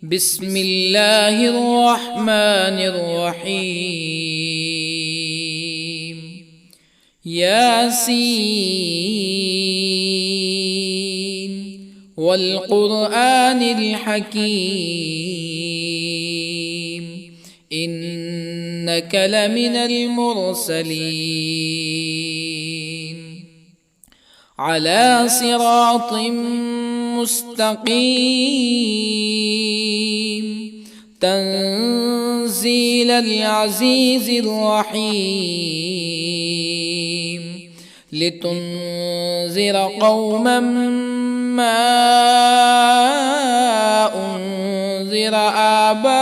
بسم الله الرحمن الرحيم. ياسين والقرآن الحكيم إنك لمن المرسلين على صراط مستقيم تنزيل العزيز الرحيم لتنذر قوما ما أنذر آباؤهم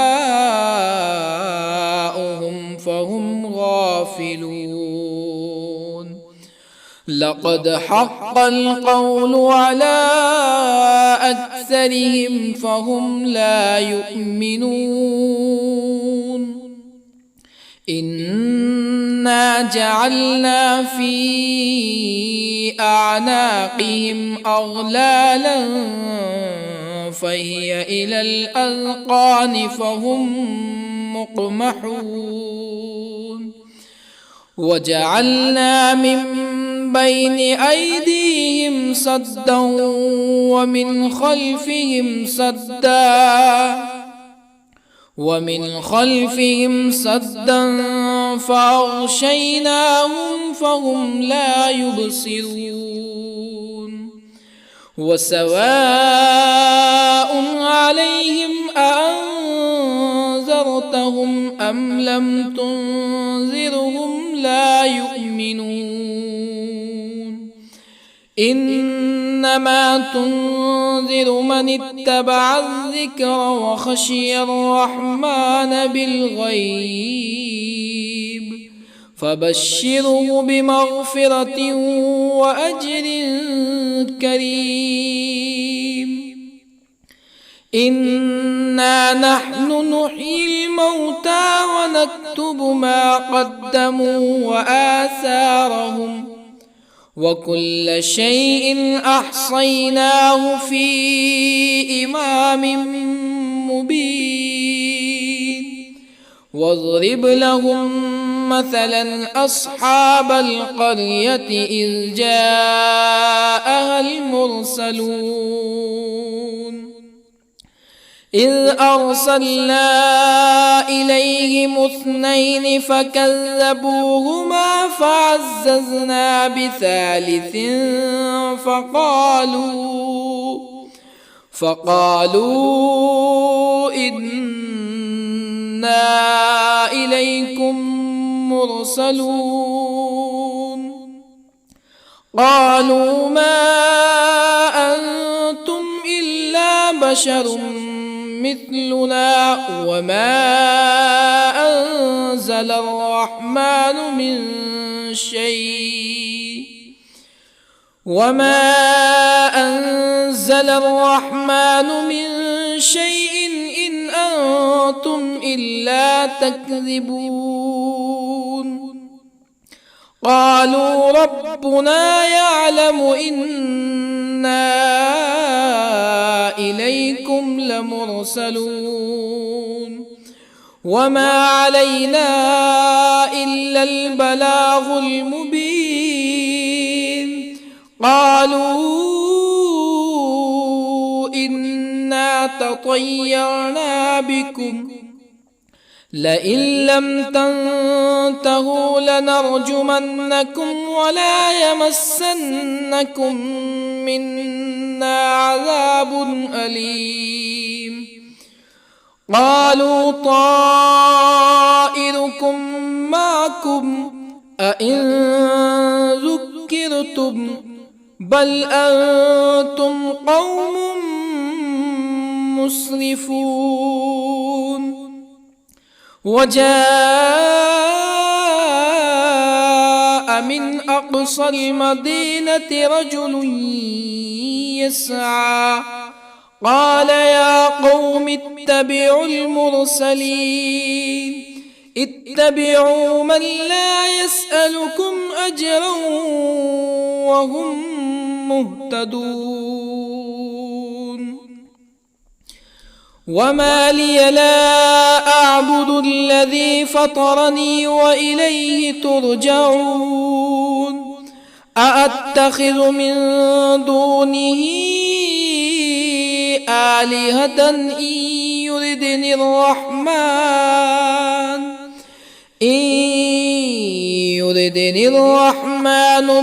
فهم غافلون. لقد حق القول على أكثرهم فهم لا يؤمنون. إنا جعلنا في أعناقهم أغلالا فهي إلى الأذقان فهم مقمحون. وجعلنا من بين أيديهم سدا ومن خلفهم سدا فأغشيناهم فهم لا يبصرون. وسواء عليهم أأنذرتهم أم لم تنذرهم لا يؤمنون. إنما تنذر من اتبع الذكر وخشي الرحمن بالغيب فبشره بمغفرة وأجر كريم. إنا نحن نحيي الموتى ونكتب ما قدموا وآثارهم وكل شيء أحصيناه في إمام مبين. واضرب لهم مثلا أصحاب القرية إذ جاءها المرسلون إذ أرسلنا إليهم اثنين فكذبوهما فعززنا بثالث فقالوا إنا إليكم مرسلون. قالوا ما أنتم إلا بشر مثلنا وما أنزل الرحمن من شيء إن أنتم إلا تكذبون. قالوا ربنا يعلم إنا إليكم لمرسلون وما علينا إلا البلاغ المبين. قالوا إنا تطيرنا بكم لئن لم تنتهوا لنرجمنكم ولا يمسنكم منا عذاب أليم. قالوا طائركم معكم أئن ذكرتم بل أنتم قوم مسرفون. وجاء من أقصى المدينة رجل يسعى قال يا قوم اتبعوا المرسلين اتبعوا من لا يسألكم أجرا وهم مهتدون. وما لي لا أعبد الذي فطرني وإليه ترجعون أأتخذ من دونه آلهة يردني الرحمن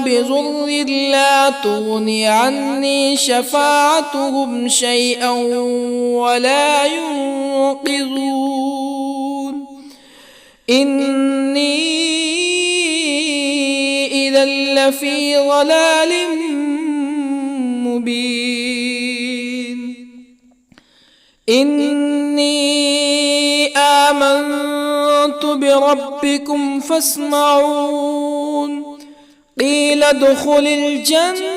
بضر لا تغن عني شفاعتهم شيئا ولا ينقذون إني إذا لفي ضلال مبين إني آمنت بربكم فاسمعون قيل ادخل الجنة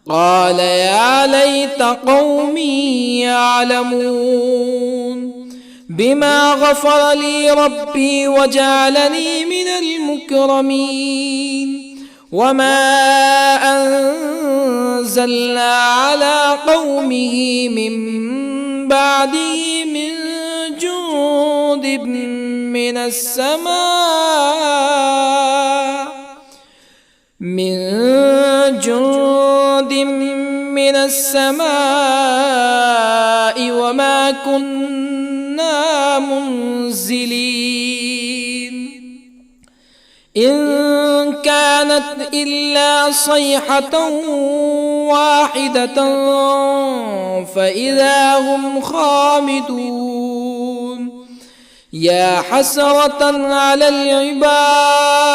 قال يا ليت قومي يعلمون بما غفر لي ربي وجعلني من المكرمين وما أنزلنا على قومه من بعده من جند من السماء وما كنا منزلين إن كانت إلا صيحة واحدة فإذا هم خامدون يا حسرة على العباد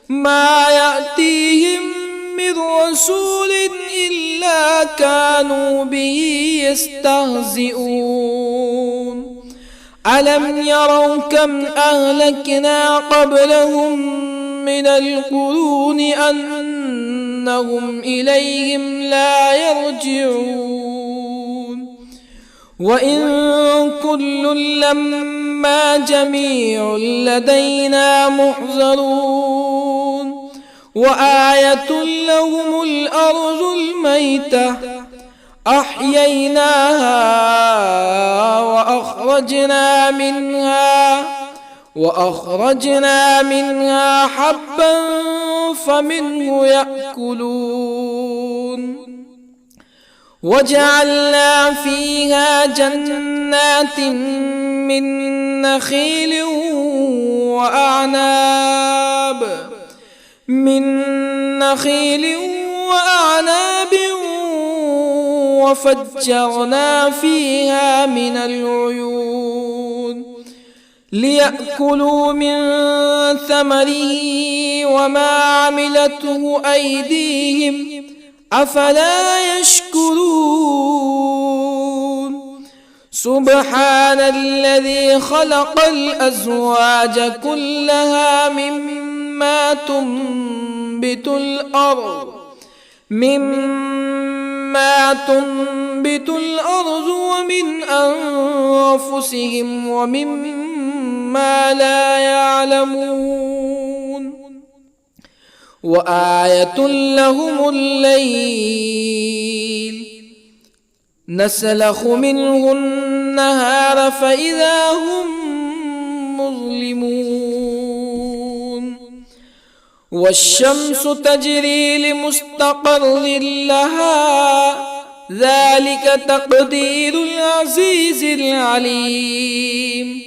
ما يأتيهم من رسول إلا كانوا به يستهزئون ألم يروا كم أهلكنا قبلهم من القرون أنهم إليهم لا يرجعون وإن كل لما جميع لدينا محضرون وآية لهم الأرض الميتة أحييناها وأخرجنا منها حبا فمنه يأكلون وجعلنا فيها جنات من نخيل وأعناب وفجرنا فيها من العيون ليأكلوا من ثمره وما عملته أيديهم أفلا يشكرون سبحان الذي خلق الأزواج كلها مما تنبت الأرض ومن أنفسهم ومما لا يعلمون وآية لهم الليل نسلخ منه النهار فإذا هم مظلمون والشمس تجري لمستقر لها ذلك تقدير العزيز العليم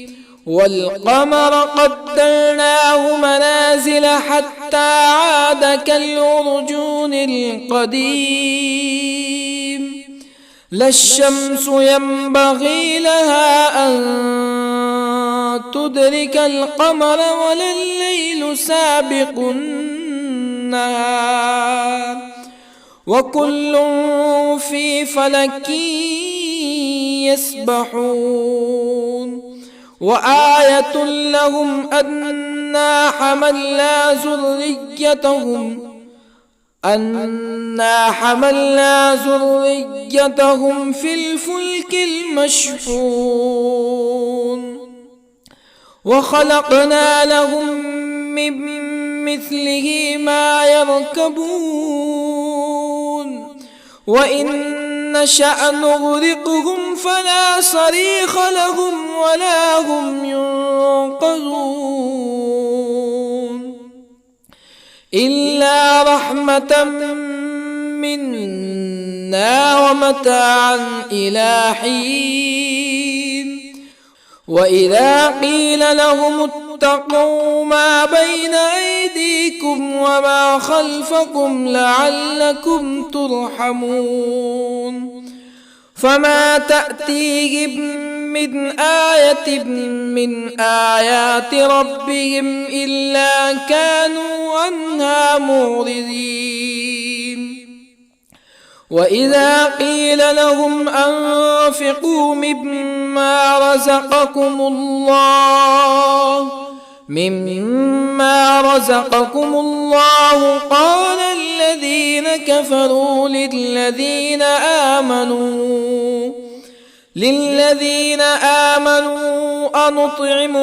والقمر قدرناه منازل حتى عاد كالعرجون القديم لا الشمس ينبغي لها أن تدرك القمر ولا الليل سابق النهار وكل في فلك يسبحون وآية لهم أنا حملنا ذريتهم في الفلك المشحون وخلقنا لهم من مثله ما يركبون وإن نشأ نغرقهم فلا صريخ لهم ولا هم ينقذون إلا رحمة منا ومتاعا إلى حين وإذا قيل لهم اتقوا ما بين أيديكم وما خلفكم لعلكم ترحمون فما تأتيهم من آية من آيات ربهم إلا كانوا عنها معرضين وإذا قيل لهم أنفقوا مما رزقكم الله قال الذين كفروا للذين آمنوا أنطعم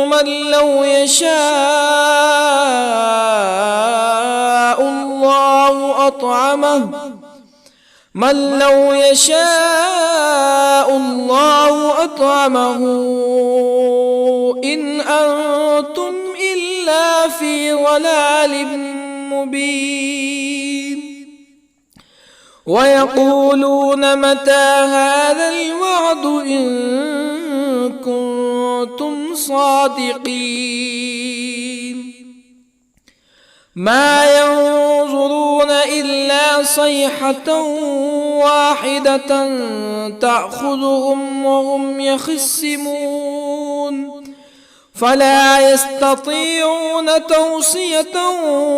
من لو يشاء الله أطعمه إن أنتم إلا في ضلال مبين ويقولون متى هذا الوعد إن كنتم صادقين ما ينظرون إلا صيحة واحدة تأخذهم وهم يخصمون فلا يستطيعون توصية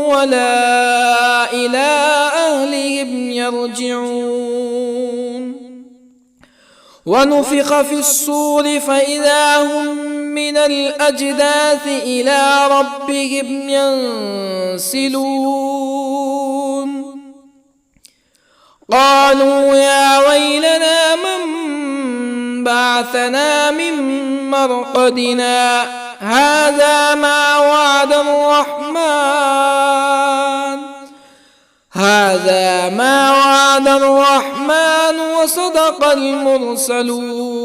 ولا إلى أهلهم يرجعون ونفخ في الصور فإذا هم من الأجداث إلى ربهم ينسلون قالوا يا ويلنا من بعثنا من مرقدنا هذا ما وعد الرحمن وصدق المرسلون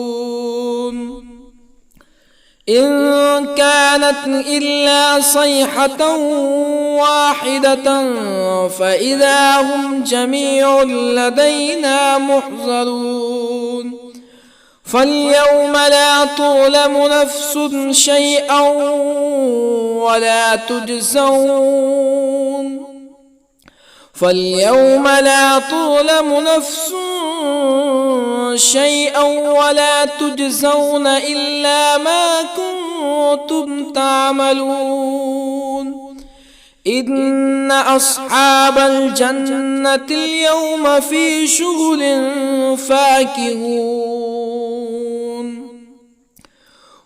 إن كانت إلا صيحة واحدة فإذا هم جميع لدينا محضرون فاليوم لا تظلم نفس شيئا ولا تجزون إلا ما كنتم تعملون إن أصحاب الجنة اليوم في شغل فاكهون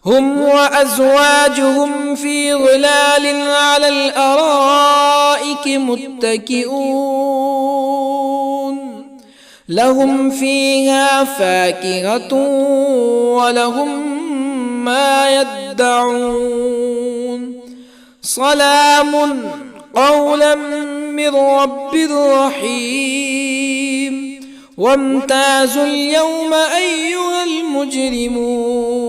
هم وأزواجهم في ظلال على الأرائك متكئون لهم فيها فاكهة ولهم ما يدعون سلام قولا من رب رحيم وامتازوا اليوم أيها المجرمون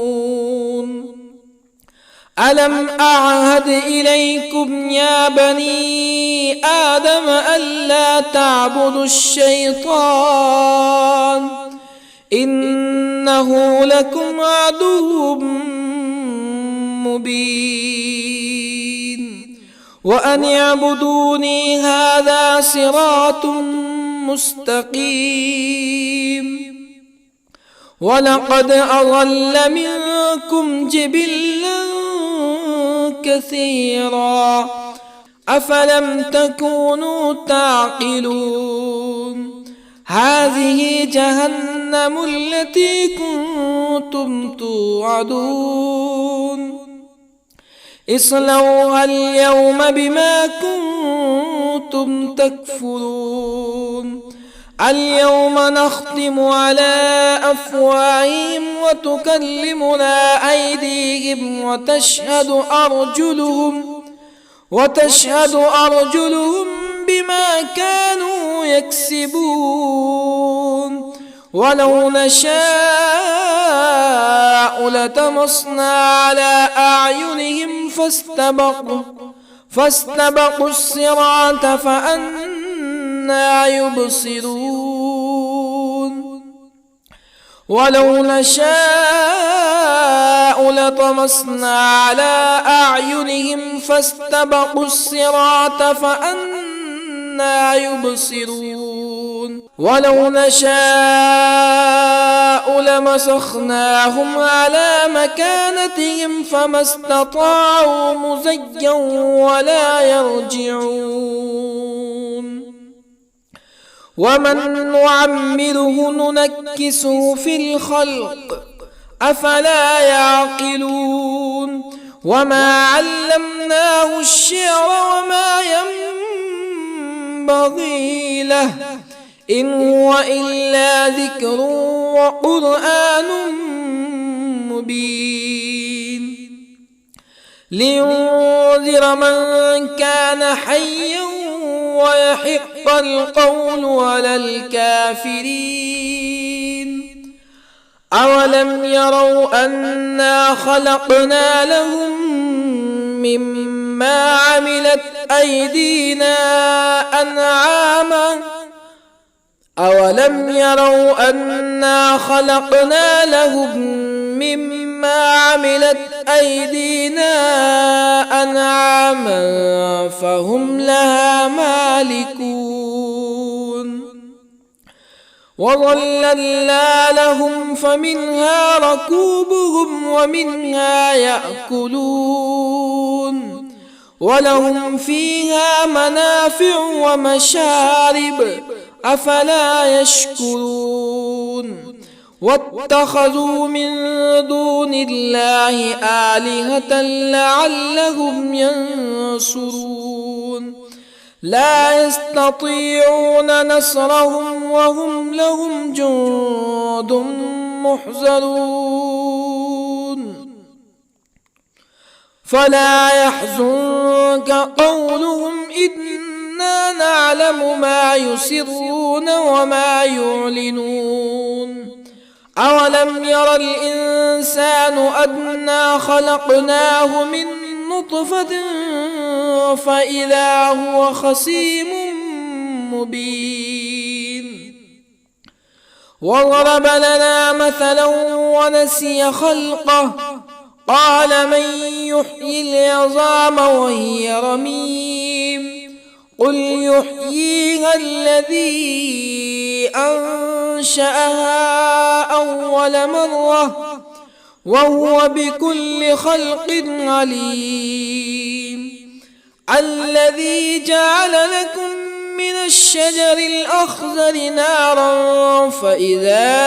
ألم أعهد إليكم يا بني آدم ألا تعبدوا الشيطان إنه لكم عدو مبين وأن اعبدوني هذا صراط مستقيم ولقد أضل منكم جبلا كثيرا أفلم تكونوا تعقلون هذه جهنم التي كنتم توعدون اصلوها اليوم بما كنتم تكفرون اليوم نختم على أفواههم وتكلمنا أيديهم وتشهد أرجلهم بما كانوا يكسبون ولو نشاء لطمسنا على أعينهم فاستبقوا الصراط فأنى يبصرون ولو نشاء لطمسنا على أعينهم فاستبقوا الصراط فأنى يبصرون ولو نشاء لمسخناهم على مكانتهم فما استطاعوا مزيا ولا يرجعون ومن نعمره ننكسه في الخلق أفلا يعقلون وما علمناه الشعر وما ينبغي له إن هو إلا ذكر وقرآن مبين لينذر من كان حيا ويحق القول على الكافرين أولم يروا أنا خلقنا لهم مما عملت أيدينا أنعاما أولم يروا أنا خلقنا لهم مما عملت أيدينا أنعاما فهم لها مالكون وظللنا لهم فمنها ركوبهم ومنها يأكلون ولهم فيها منافع ومشارب أفلا يشكرون واتخذوا من دون الله آلهة لعلهم ينصرون لا يستطيعون نصرهم وهم لهم جند محضرون فلا يحزنك قولهم إنا نعلم ما يسرون وما يعلنون أولم ير الإنسان أنا خلقناه من نطفة فإذا هو خصيم مبين وضرب لنا مثلا ونسي خلقه قال من يحيي العظام وهي رميم قل يحييها الذي أنشأها أول مرة وهو بكل خلق عليم الذي جعل لكم من الشجر الأخضر نارا فإذا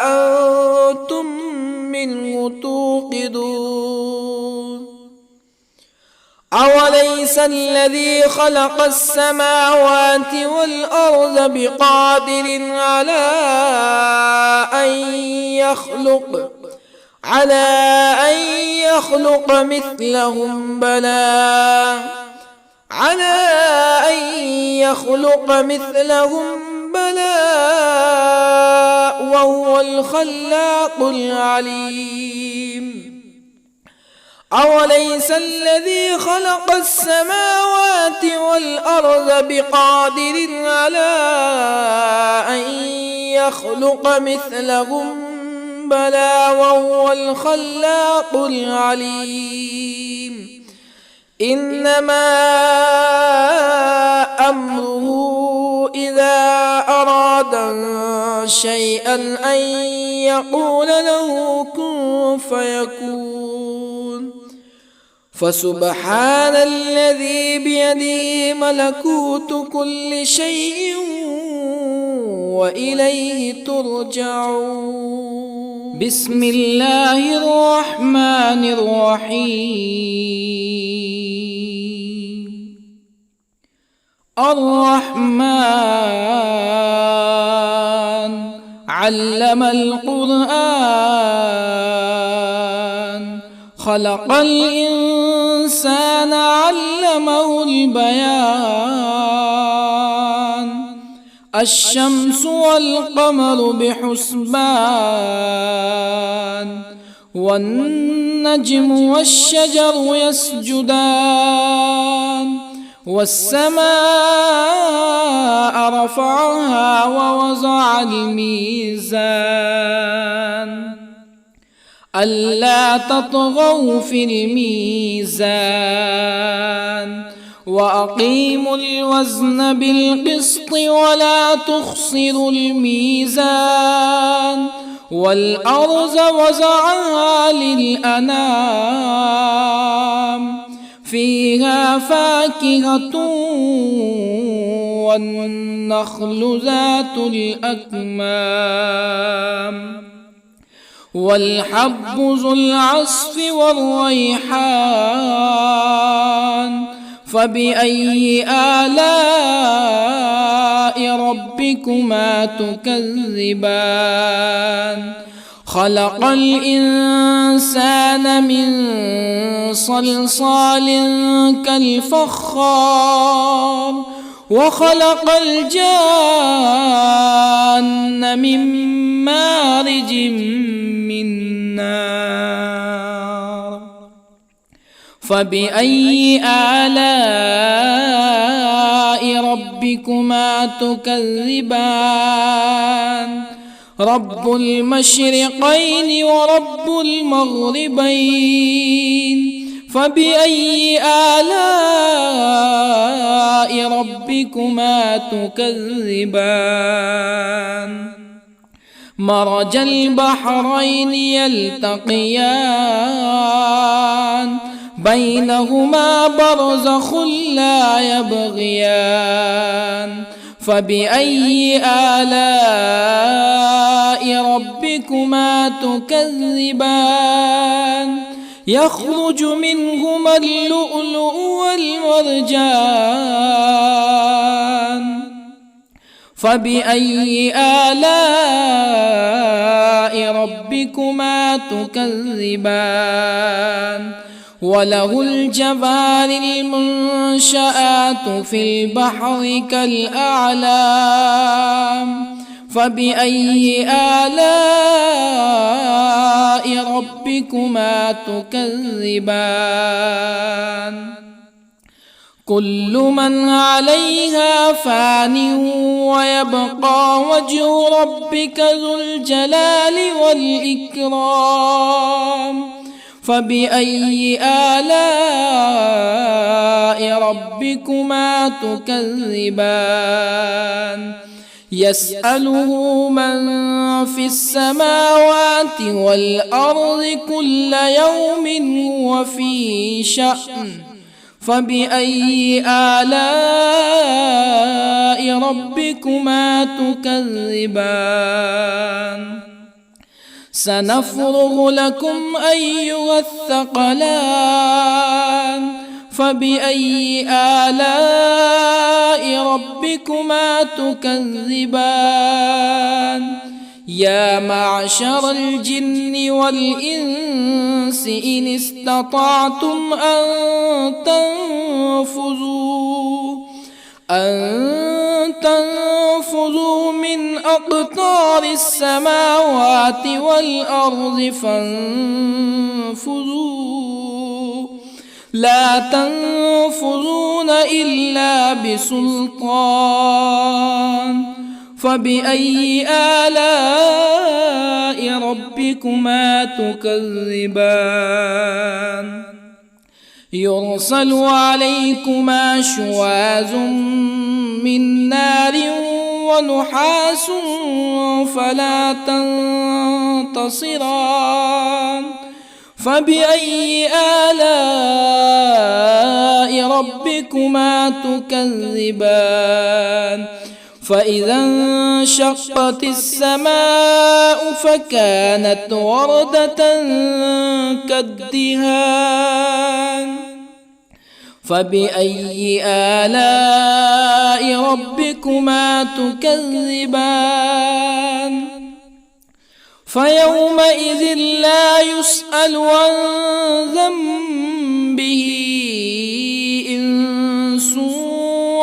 أنتم منه توقدون أوليس الذي خلق السماوات والأرض بقادر على أن يخلق مثلهم بلى وهو الخلاق العليم أوليس الذي خلق السماوات والأرض بقادر على أن يخلق مثلهم بلى وهو الخلاق العليم إنما أمره إذا أراد شيئا أن يقول له كن فيكون فسبحان الذي بيده ملكوت كل شيء وإليه ترجعون بسم الله الرحمن الرحيم الرحمن علم القرآن خلق الإنسان علمه البيان الشمس والقمر بحسبان والنجم والشجر يسجدان والسماء رفعها ووضع الميزان ألا تطغوا في الميزان وأقيموا الوزن بالقسط ولا تخسروا الميزان والأرض وضعها للأنام فيها فاكهة والنخل ذات الأكمام والحب ذو العصف والريحان فبأي آلاء ربكما تكذبان خلق الإنسان من صلصال كالفخار وخلق الجان من مارج من نار فبأي آلاء ربكما تكذبان رب المشرقين ورب المغربين فبأي آلاء ربكما تكذبان مرج البحرين يلتقيان بينهما برزخ لا يبغيان فبأي آلاء ربكما تكذبان يخرج منهما اللؤلؤ والمرجان فبأي آلاء ربكما تكذبان وله الجوار المنشآت في البحر كالأعلام فبأي آلاء ربكما تكذبان كل من عليها فان ويبقى وجه ربك ذو الجلال والإكرام فبأي آلاء ربكما تكذبان يسأله من في السماوات والأرض كل يوم هو في شأن فبأي آلاء ربكما تكذبان سنفرغ لكم أيها الثقلان فبأي آلاء ربكما تكذبان يا معشر الجن والإنس إن استطعتم أن تنفذوا من أقطار السماوات والأرض فانفذوا لا تنفذون إلا بسلطان فبأي آلاء ربكما تكذبان يرسل عليكما شواظ من نار ونحاس فلا تنتصران فبأي آلاء ربكما تكذبان فإذا انشقت السماء فكانت وردة كالدهان فبأي آلاء ربكما تكذبان فيومئذ لا يسأل عن ذنبه إنس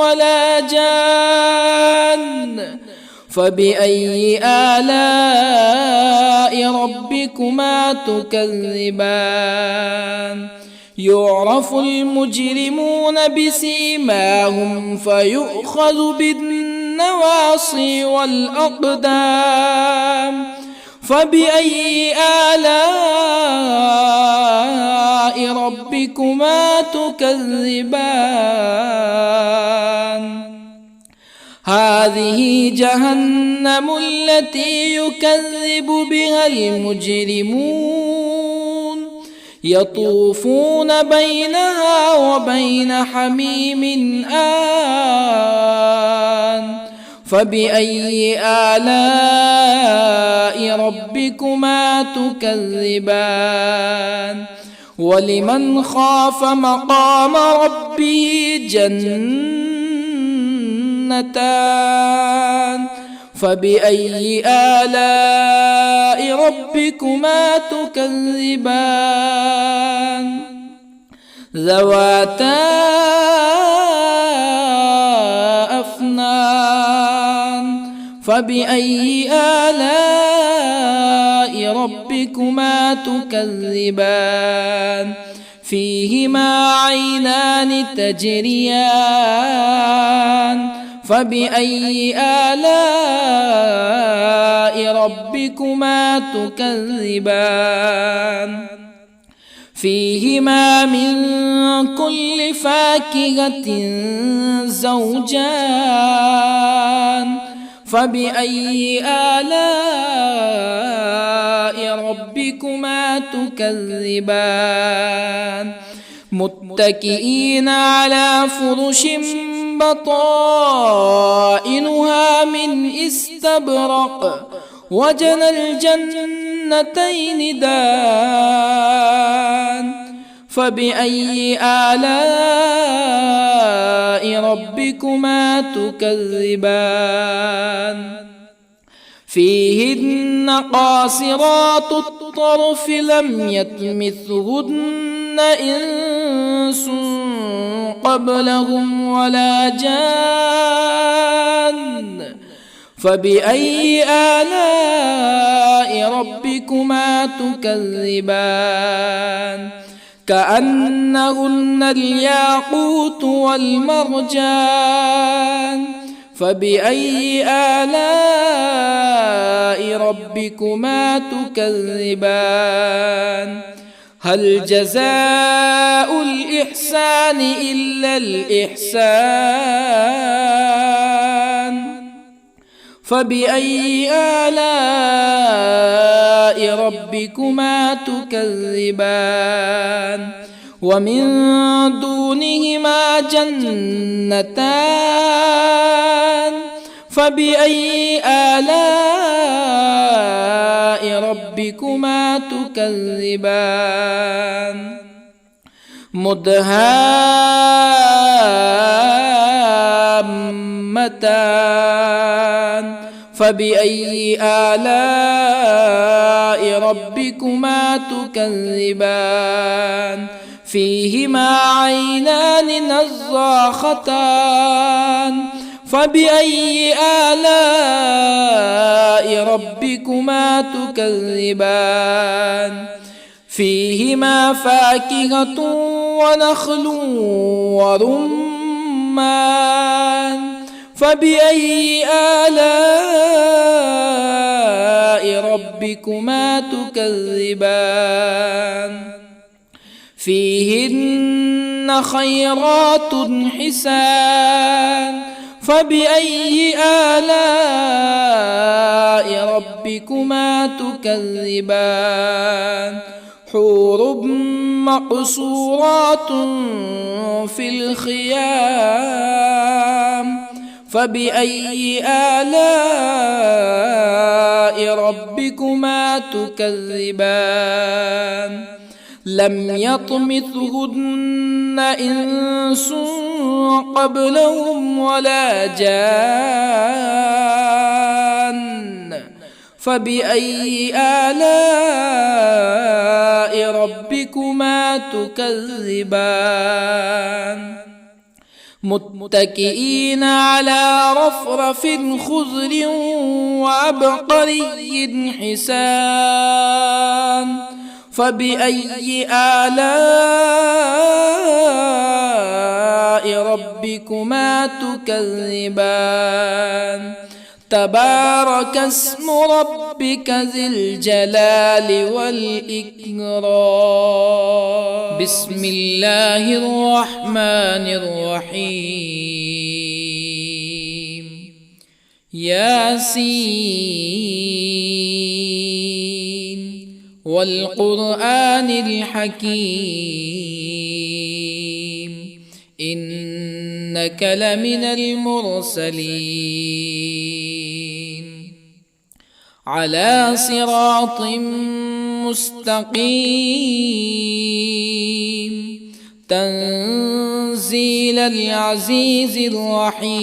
ولا جان. فبأي آلاء ربكما تكذبان؟ يعرف المجرمون بسيماهم فيؤخذ بالنواصي والأقدام. فبأي آلاء ربكما تكذبان؟ هذه جهنم التي يكذب بها المجرمون، يطوفون بينها وبين حميم آن. فبأي آلاء ربكما تكذبان؟ ولمن خاف مقام ربه جنتان. فبأي آلاء ربكما تكذبان؟ ذواتا أفنان. فبأي آلاء ربكما تكذبان؟ فيهما عينان تجريان. فبأي آلاء ربكما تكذبان؟ فيهما من كل فاكهة زوجان. فبأي آلاء ربكما تكذبان؟ متكئين على فرش بطائنها من استبرق وجنى الجنتين دان. فبأي آلاء ربكما تكذبان؟ فيهن قاصرات الطرف لم يطمثهن إنس قبلهم ولا جان. فبأي آلاء ربكما تكذبان؟ كأنهن الياقوت والمرجان. فبأي آلاء ربكما تكذبان؟ هل جزاء الإحسان إلا الإحسان؟ فبأي آلاء ربكما تكذبان؟ ومن دونهما جنتان. فبأي آلاء ربكما تكذبان؟ مدهامتان. فبأي آلاء ربكما تكذبان؟ فيهما عينان نضاختان. فبأي آلاء ربكما تكذبان؟ فيهما فاكهة ونخل ورمان. فبأي آلاء ربكما تكذبان؟ فيهن خيرات حسان. فبأي آلاء ربكما تكذبان؟ حور مقصورات في الخيام. فبأي آلاء ربكما تكذبان؟ لم يطمثهن إنس قبلهم ولا جان. فبأي آلاء ربكما تكذبان متكئين على رفرف خضر وعبقري حسان فبأي آلاء ربكما تكذبان تبارك اسم ربك ذي الجلال والإكرام بسم الله الرحمن الرحيم ياسين والقرآن الحكيم إنك لمن المرسلين على صراط مستقيم تنزيل العزيز الرحيم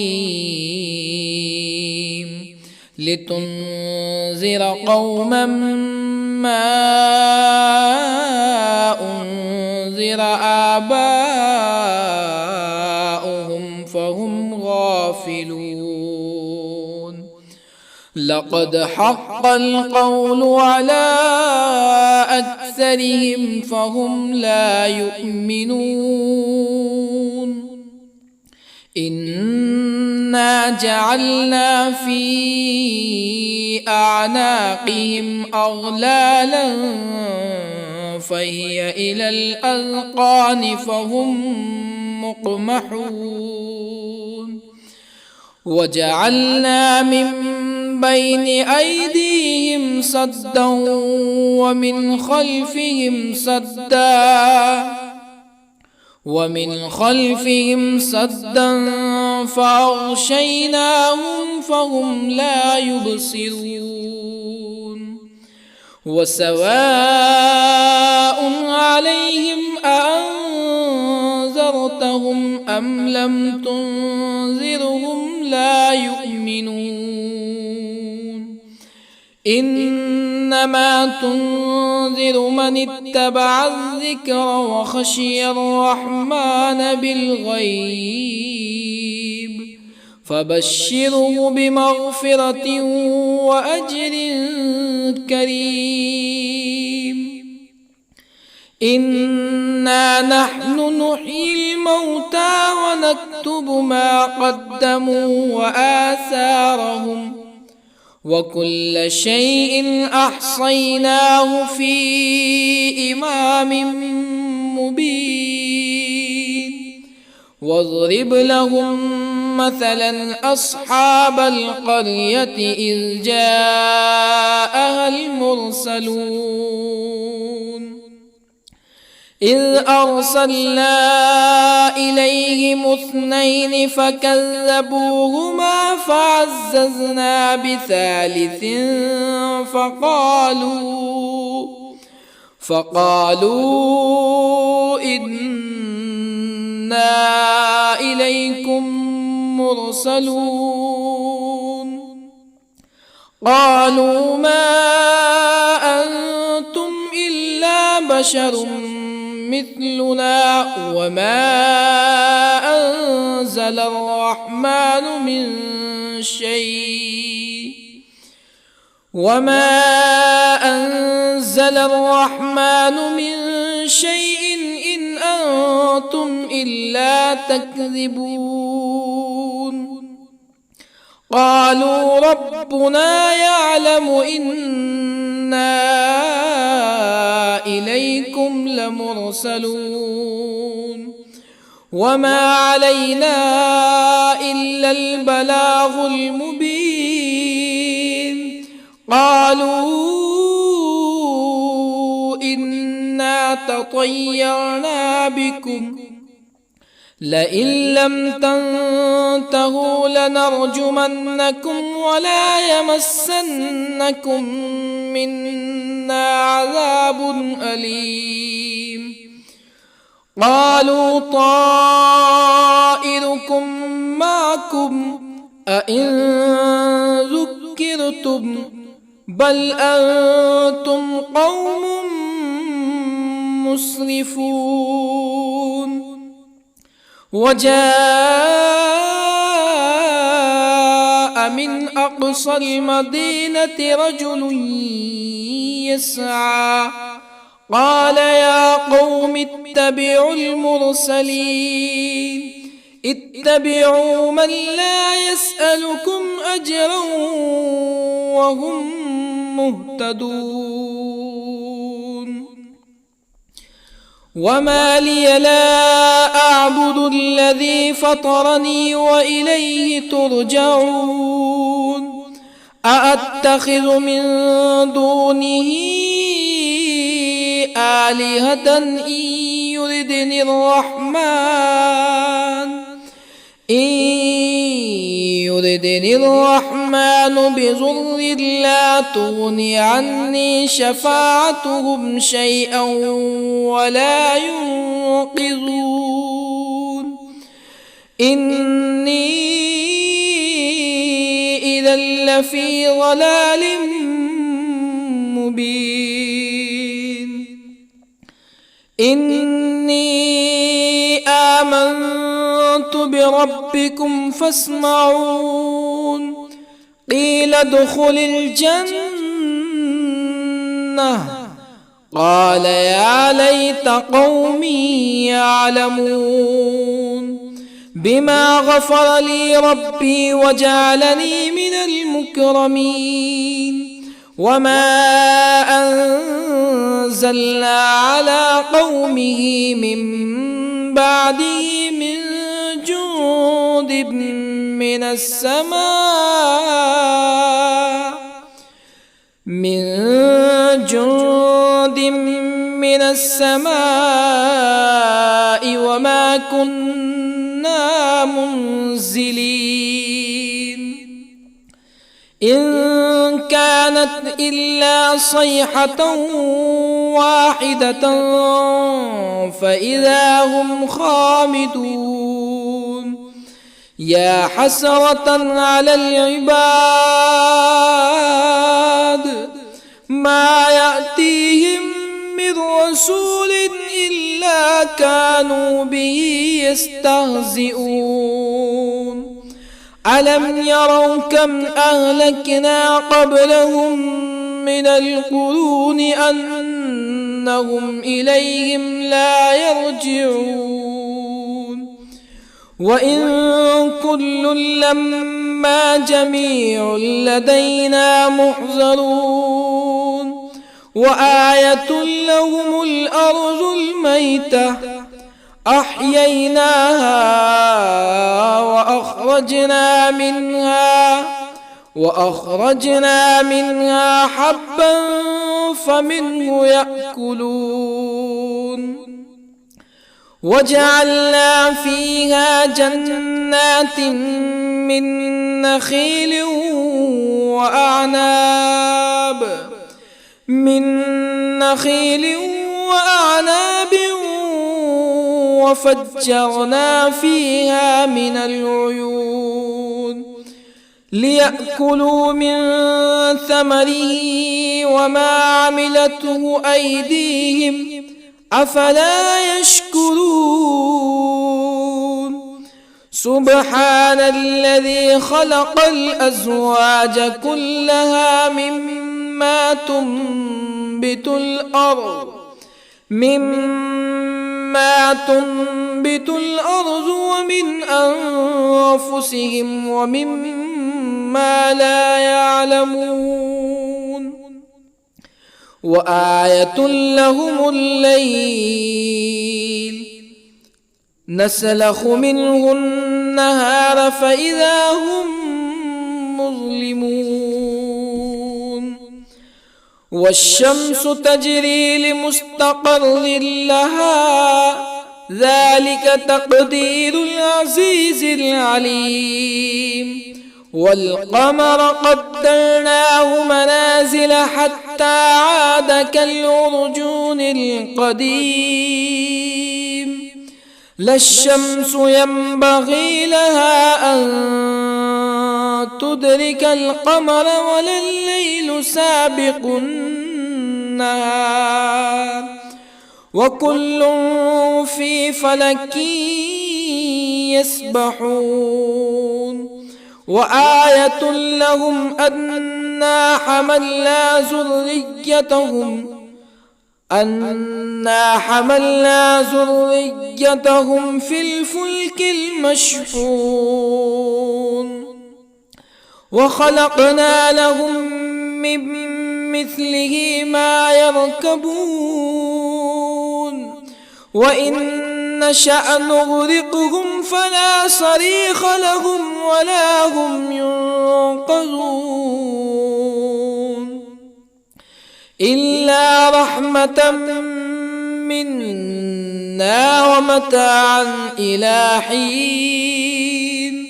لتنذر قوما ما أنذر آباؤهم فهم غافلون لقد حق القول على أكثرهم فهم لا يؤمنون إنا جعلنا في أعناقهم أغلالا فهي إلى الأذقان فهم مقمحون وجعلنا من بين أيديهم سدا ومن خلفهم سدا فأغشيناهم فهم لا يبصرون وسواء عليهم أأنذرتهم أم لم تنذرهم لا يؤمنون إنما تنذر من اتبع الذكر وخشي الرحمن بالغيب فبشره بمغفرة وأجر كريم إنا نحن نحيي الموتى ونكتب ما قدموا وآثارهم وكل شيء أحصيناه في إمام مبين واضرب لهم مثلا أصحاب القرية إذ جاءها المرسلون إذ أرسلنا إليهم 2 فكذبوهما فعززنا بثالث فقالوا إنا إليكم مرسلون قالوا ما أنتم إلا بشر مثلنا وما أنزل الرحمن من شيء إن أنتم إلا تكذبون قالوا ربنا يعلم إنا إليكم لمرسلون وما علينا إلا البلاغ المبين قالوا إنا تطيرنا بكم لئن لم تنتهوا لنرجمنكم ولا يمسنكم منا عذاب أليم قالوا طائركم معكم أئن ذكرتم بل أنتم قوم مسرفون. وجاء من أقصى المدينة رجل يسعى قال يا قوم اتبعوا المرسلين اتبعوا من لا يسألكم أجرا وهم مهتدون. وما لي لا أعبد الذي فطرني وإليه ترجعون. أأتخذ من دونه آلهة إن يردني الرحمن بضر لا تغن عني شفاعتهم شيئا ولا ينقذون. إني إذا لفي ضلال مبين. إني آمنت بربكم فاسمعون. قيل ادخل الجنة قال يا ليت قومي يعلمون بما غفر لي ربي وجعلني من المكرمين. وما أنزلنا على قومه من بعده من جند من السماء وما كنا منزلين. إن كانت إلا صيحة واحدة فإذا هم خامدون. يا حسرة على العباد ما يأتيهم من رسول إلا كانوا به يستهزئون. ألم يروا كم أهلكنا قبلهم من القرون أنهم إليهم لا يرجعون. وإن كل لما جميع لدينا محضرون. وآية لهم الأرض الميتة أحييناها وأخرجنا منها حبا فمنه يأكلون. وجعلنا فيها جنات من نخيل وأعناب وفجرنا فيها من العيون ليأكلوا من ثمره وما عملته أيديهم أفلا يشكرون. سبحان الذي خلق الأزواج كلها مما تنبت الأرض ومن أنفسهم ومما لا يعلمون. وآية لهم الليل نسلخ منه النهار فإذا هم مظلمون. والشمس تجري لمستقر لها ذلك تقدير العزيز العليم. والقمر قدرناه منازل حتى عاد كالعرجون القديم. لا الشمس ينبغي لها أن تدرك القمر ولا الليل سابق النهار وكل في فلك يسبحون وآية لهم أنا حملنا ذريتهم في الفلك المشحون وخلقنا لهم من مثله ما يركبون وإن نشأ نغرقهم فلا صريخ لهم ولا هم ينقذون إلا رحمة منا ومتاعا إلى حين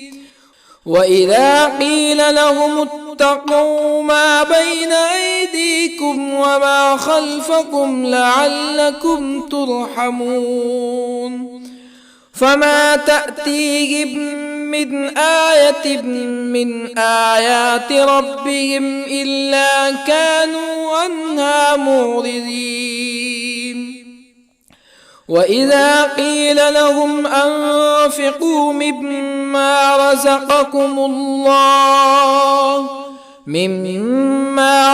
وإذا قيل لهم اتقوا ما بين أيديكم وما خلفكم لعلكم ترحمون فما تأتيهم من آية من آيات ربهم إلا كانوا عنها معرضين وإذا قيل لهم أنفقوا مما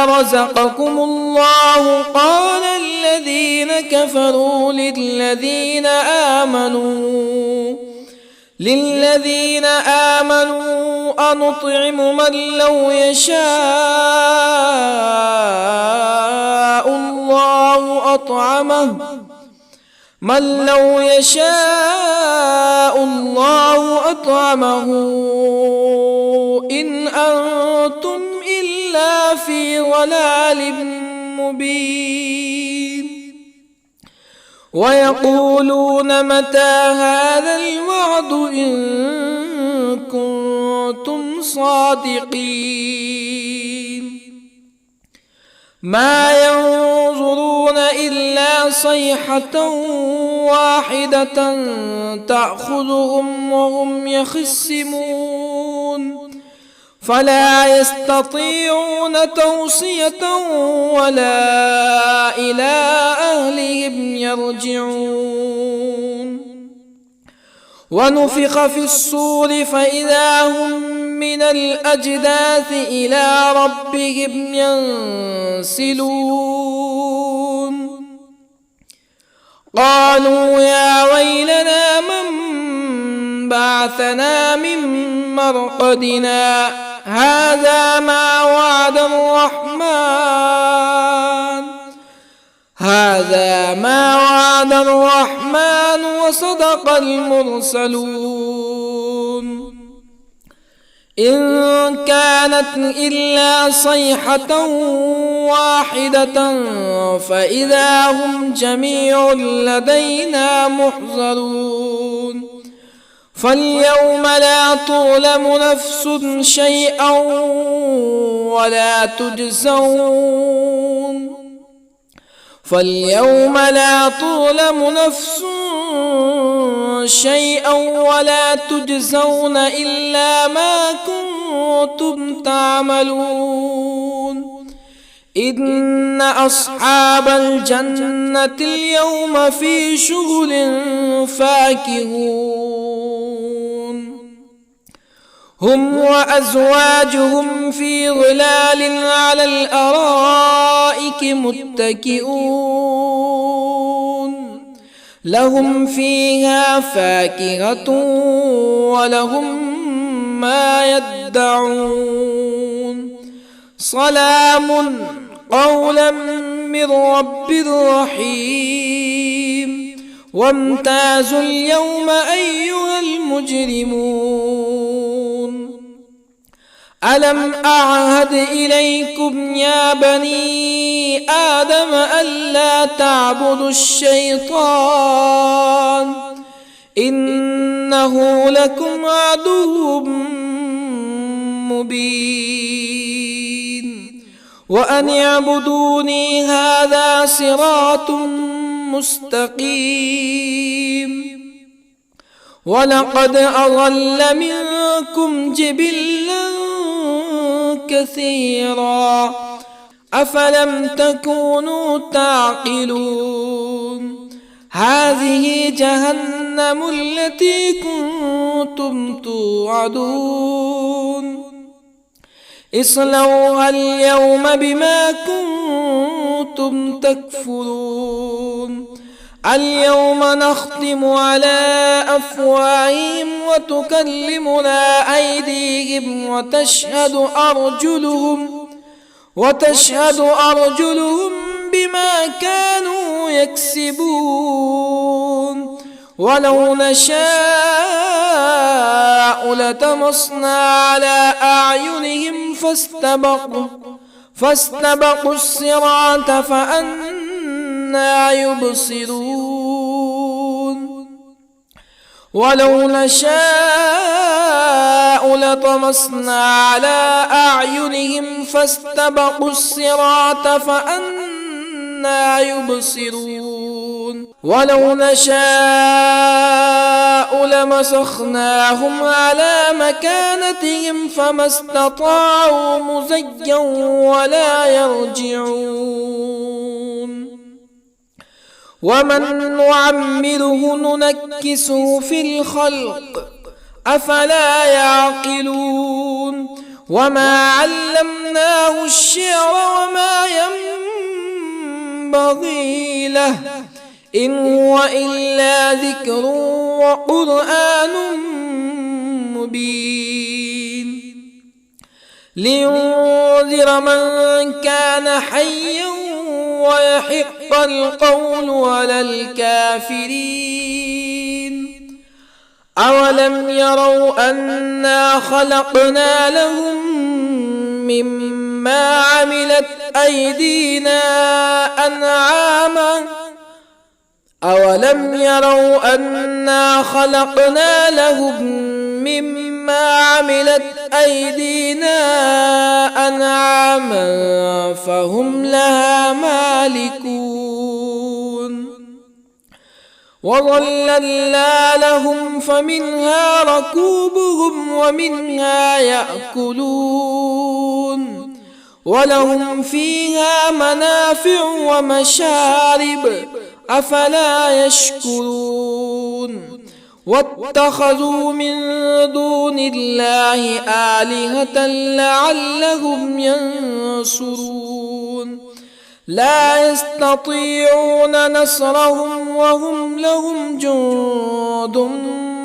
رزقكم الله قال الذين كفروا للذين آمنوا أنطعم من لو يشاء الله أطعمه إن أنتم إلا في ضلال مبين ويقولون متى هذا الوعد إن كنتم صادقين ما ينظرون إلا صيحة واحدة تأخذهم وهم يخصمون فلا يستطيعون توصية ولا إلى أهلهم يرجعون ونفخ في الصور فإذا هم من الأجداث إلى ربهم ينسلون قالوا يا ويلنا من بعثنا من مرقدنا هذا ما وعد الرحمن وصدق المرسلون إن كانت إلا صيحة واحدة فإذا هم جميع لدينا محضرون فاليوم لا تظلم نفس شيئا ولا تجزون إلا ما كنتم تعملون إن أصحاب الجنة اليوم في شغل فاكهون هم وأزواجهم في ظلال على الأرائك متكئون لهم فيها فاكهة ولهم ما يدعون سلام قولا من رب رحيم وامتازوا اليوم أيها المجرمون ألم أعهد إليكم يا بني آدم ألا تعبدوا الشيطان إنه لكم عدو مبين وأن اعبدوني هذا صراط مستقيم ولقد أضل منكم جبلا كثيرا أفلم تكونوا تعقلون هذه جهنم التي كنتم توعدون اصلوها اليوم بما كنتم تكفرون اليوم نختم على أفواههم وتكلمنا أيديهم وتشهد أرجلهم بما كانوا يكسبون ولو نشاء لطمسنا على أعينهم فاستبقوا الصراط فأنى يبصرون ولو نشاء لطمسنا على أعينهم فاستبقوا الصراط فأنى يبصرون ولو نشاء لمسخناهم على مكانتهم فما استطاعوا مزيا ولا يرجعون ومن نعمره ننكسه في الخلق أفلا يعقلون وما علمناه الشعر وما ينبغي له إن هو إلا ذكر وقرآن مبين لينذر من كان حيا ويحق القول على الكافرين أولم يروا أنا خلقنا لهم مما عملت أيدينا أنعاما أولم يروا أنا خلقنا لهم مما عملت أيدينا أنعاما فهم لها مالكون وظللنا لهم فمنها ركوبهم ومنها يأكلون ولهم فيها منافع ومشارب أفلا يشكرون واتخذوا من دون الله آلهة لعلهم ينصرون لا يستطيعون نصرهم وهم لهم جند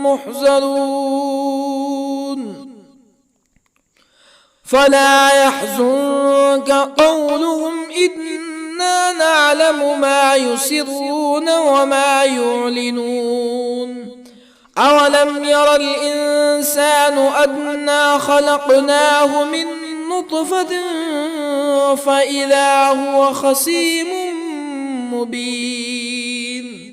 محضرون فلا يحزنك قولهم إنا نعلم ما يسرون وما يعلنون أولم ير الإنسان أنا خلقناه من نطفة فإذا هو خصيم مبين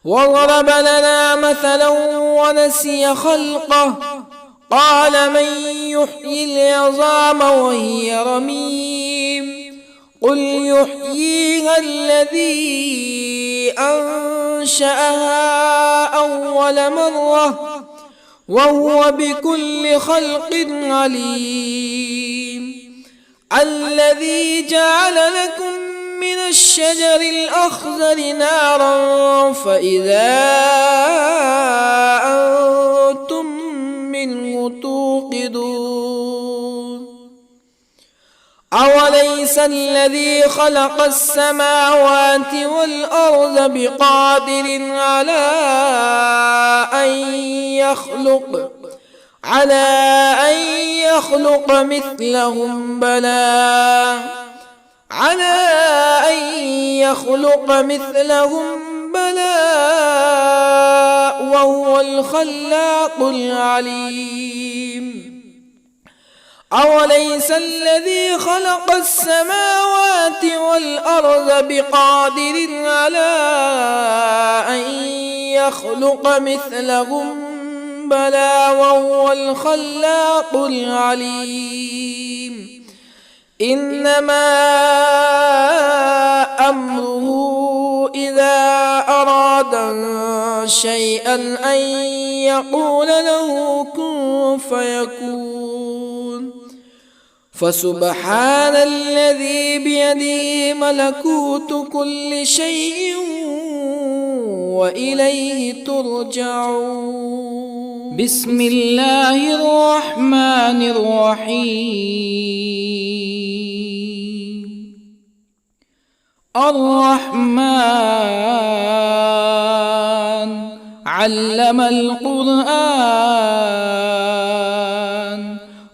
وضرب لنا مثلا ونسي خلقه قال من يحيي العظام وهي رميم قل يحييها الذي أنشأها أول مرة وهو بكل خلق عليم الذي جعل لكم من الشجر الأخضر نارا فإذا أنتم منه توقدون أوليس الذي خلق السماوات والأرض بقادر على أن يخلق مثلهم بلى وهو الخلاق العليم أوليس الذي خلق السماوات والأرض بقادر على أن يخلق مثلهم بلى وهو الخلاق العليم إنما أمره إذا أراد شيئا أن يقول له كن فيكون فسبحان الذي بيده ملكوت كل شيء وإليه ترجعون. بسم الله الرحمن الرحيم. الرحمن علم القرآن،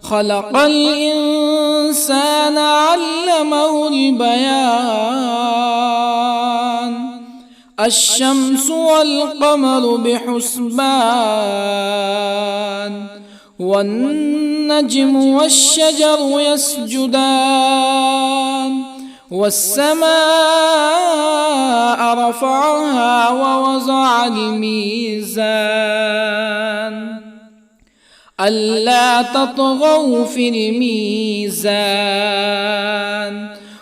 خلق الإنسان علمه البيان. الشمس والقمر بحسبان، والنجم والشجر يسجدان. والسماء رفعها ووضع الميزان، ألا تطغوا في الميزان.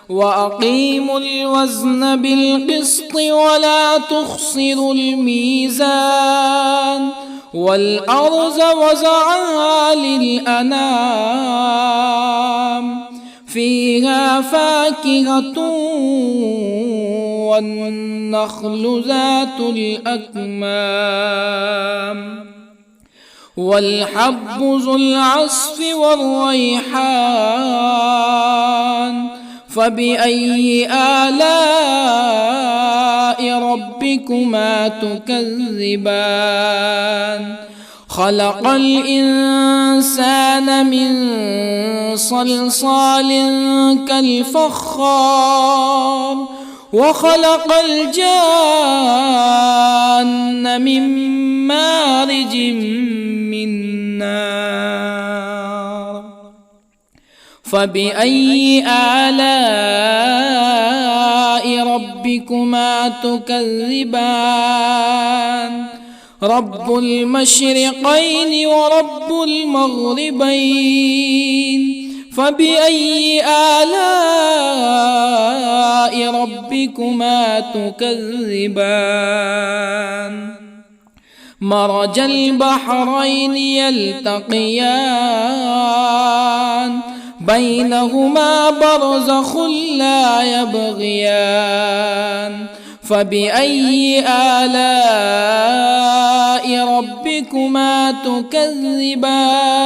وأقيموا الوزن بالقسط ولا تخسروا الميزان. والأرض وضعها للأنام، فيها فاكهة والنخل ذات الأكمام، والحب ذو العصف والريحان. فبأي آلاء ربكما تكذبان؟ خلق الإنسان من صلصال كالفخار، وخلق الجان من مارج من نار. فبأي آلاء ربكما تكذبان؟ رب المشرقين ورب المغربين. فبأي آلاء ربكما تكذبان؟ مرج البحرين يلتقيان، بينهما برزخ لا يبغيان. فبأي آلاء ربكما تكذبان؟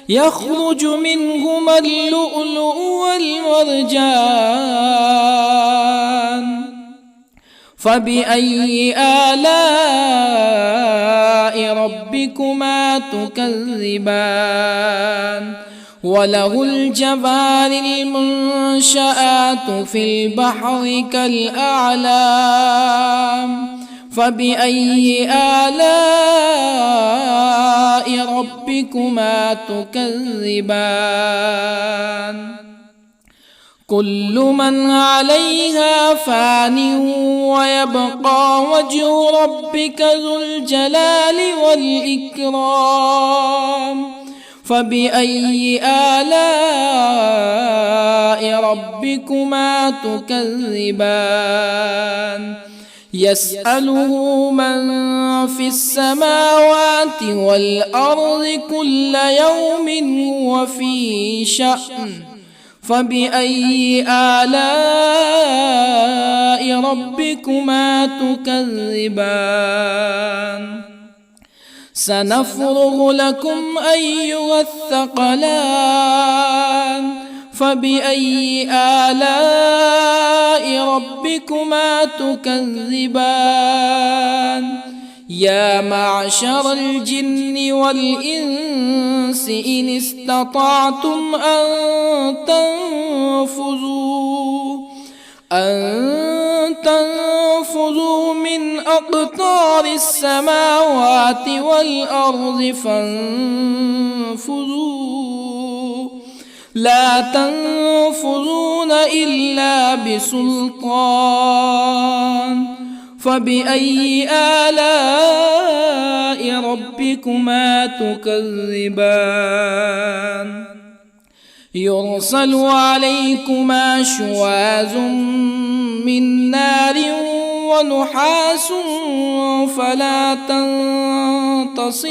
يخرج منهما اللؤلؤ والمرجان. فبأي آلاء ربكما تكذبان؟ وله الجوار المنشآت في البحر كالأعلام. فبأي آلاء ربكما تكذبان؟ كل من عليها فان ويبقى وجه ربك ذو الجلال والإكرام. فبأي آلاء ربكما تكذبان؟ يسأله من في السماوات والأرض كل يوم هو في شأن. فبأي آلاء ربكما تكذبان؟ سنفرغ لكم أيها الثقلان. فبأي آلاء ربكما تكذبان؟ يا معشر الجن والإنس إن استطعتم أن تنفذوا من أقطار السماوات والأرض فانفذوا، لا تنفذون إلا بسلطان. فبأي آلاء ربكما تكذبان؟ يرسل عليكما شواظ من نار ونحاس فلا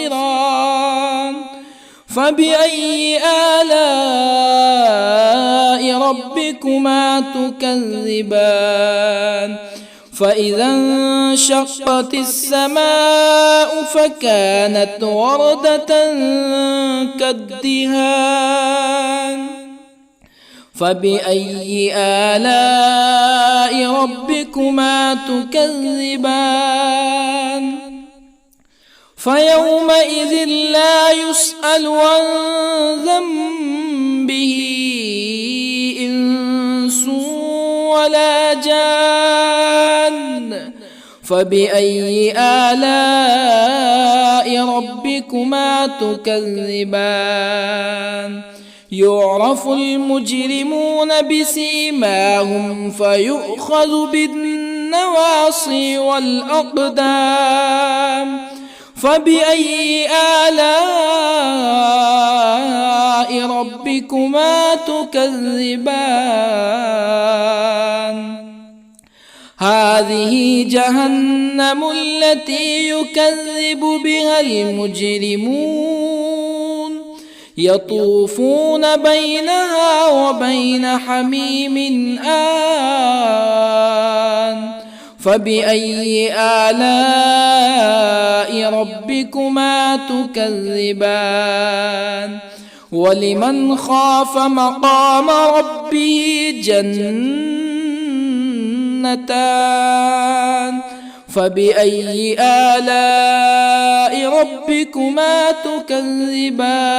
تنتصران. فبأي آلاء ربكما تكذبان فإذا انشقت السماء فكانت وردة كالدهان فبأي آلاء ربكما تكذبان فيومئذ لا يسأل عن ذنبه إنس ولا جان فبأي آلاء ربكما تكذبان يعرف المجرمون بسيماهم فيؤخذ بالنواصي والأقدام فبأي آلاء ربكما تكذبان هذه جهنم التي يكذب بها المجرمون يطوفون بينها وبين حميم آن فبأي آلاء ربكما تكذبان ولمن خاف مقام ربه جنتان فبأي آلاء ربكما تكذبان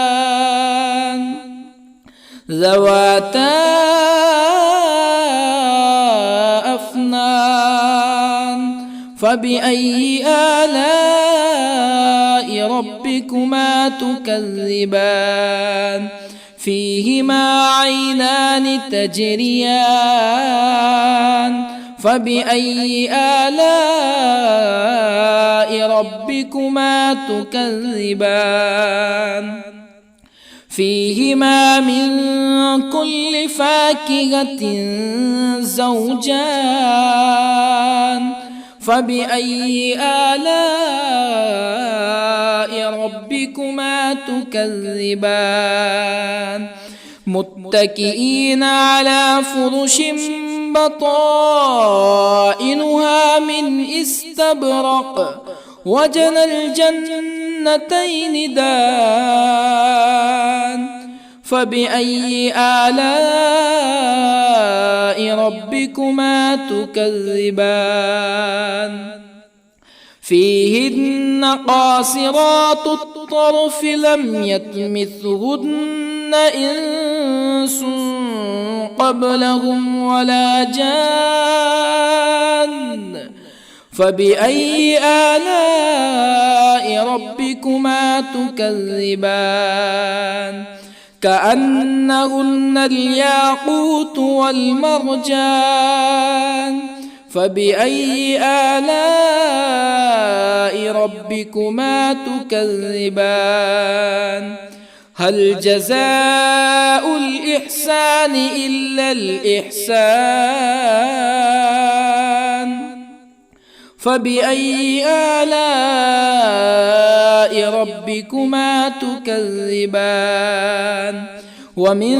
ذواتا أفنان فبأي آلاء ربكما تكذبان فيهما عينان تجريان فبأي آلاء ربكما تكذبان فيهما من كل فاكهة زوجان فبأي آلاء ربكما تكذبان متكئين على فرش بطائنها من استبرق وجنى الجنتين دان فبأي آلاء ربكما تكذبان فيهن قاصرات الطرف لم يطمثهن إنس قبلهم ولا جان فبأي آلاء ربكما تكذبان كأنهن الياقوت والمرجان فبأي آلاء ربكما تكذبان هل جزاء الإحسان إلا الإحسان فبأي آلاء ربكما تكذبان ومن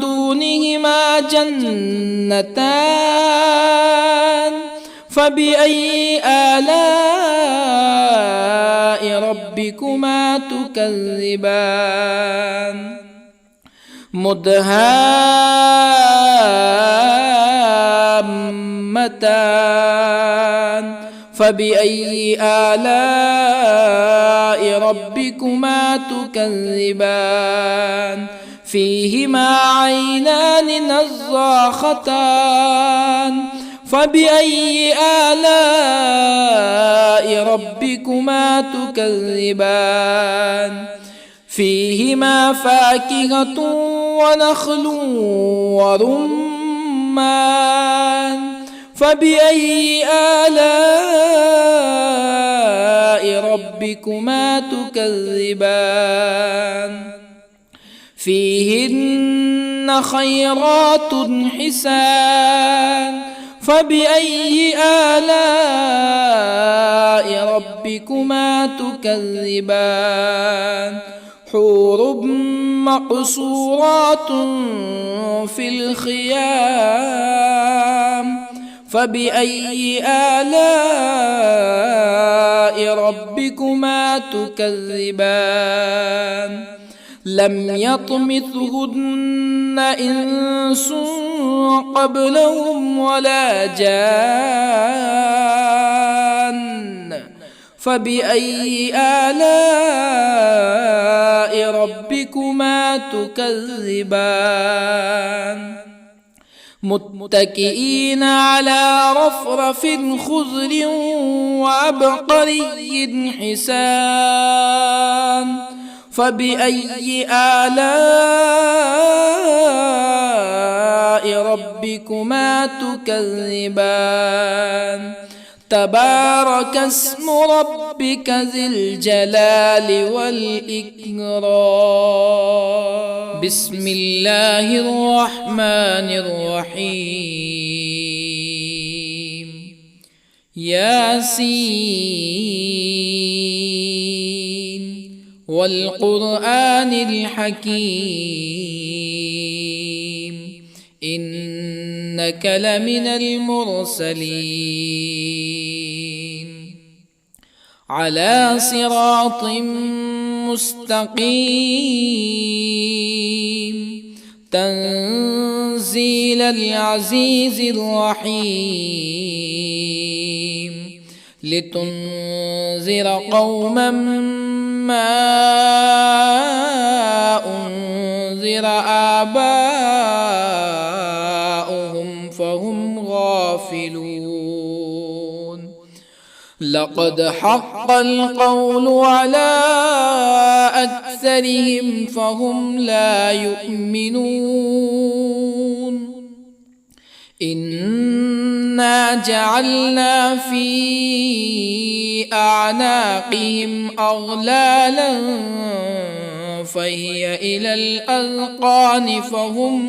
دونهما جنتان فبأي آلاء ربكما تكذبان مدهامتان فبأي آلاء ربكما تكذبان فيهما عينان نضاختان فبأي آلاء ربكما تكذبان فيهما فاكهة ونخل ورمان فبأي آلاء ربكما تكذبان فيهن خيرات حسان فبأي آلاء ربكما تكذبان حور مقصورات في الخيام فبأي آلاء ربكما تكذبان لم يطمثهن إنس قبلهم ولا جان فبأي آلاء ربكما تكذبان متكئين على رفرف خضر وعبقري حسان فبأي آلاء ربكما تكذبان تبارك اسم ربك ذي الجلال والإكرام بسم الله الرحمن الرحيم ياسين والقرآن الحكيم إنك لمن المرسلين على صراط مستقيم تنزيل العزيز الرحيم لتنذر قوما ما أنذر آباؤهم فهم غافلون لقد حق القول على أكثرهم فهم لا يؤمنون إنا جعلنا في أعناقهم أغلالا فهي إلى الأذقان فهم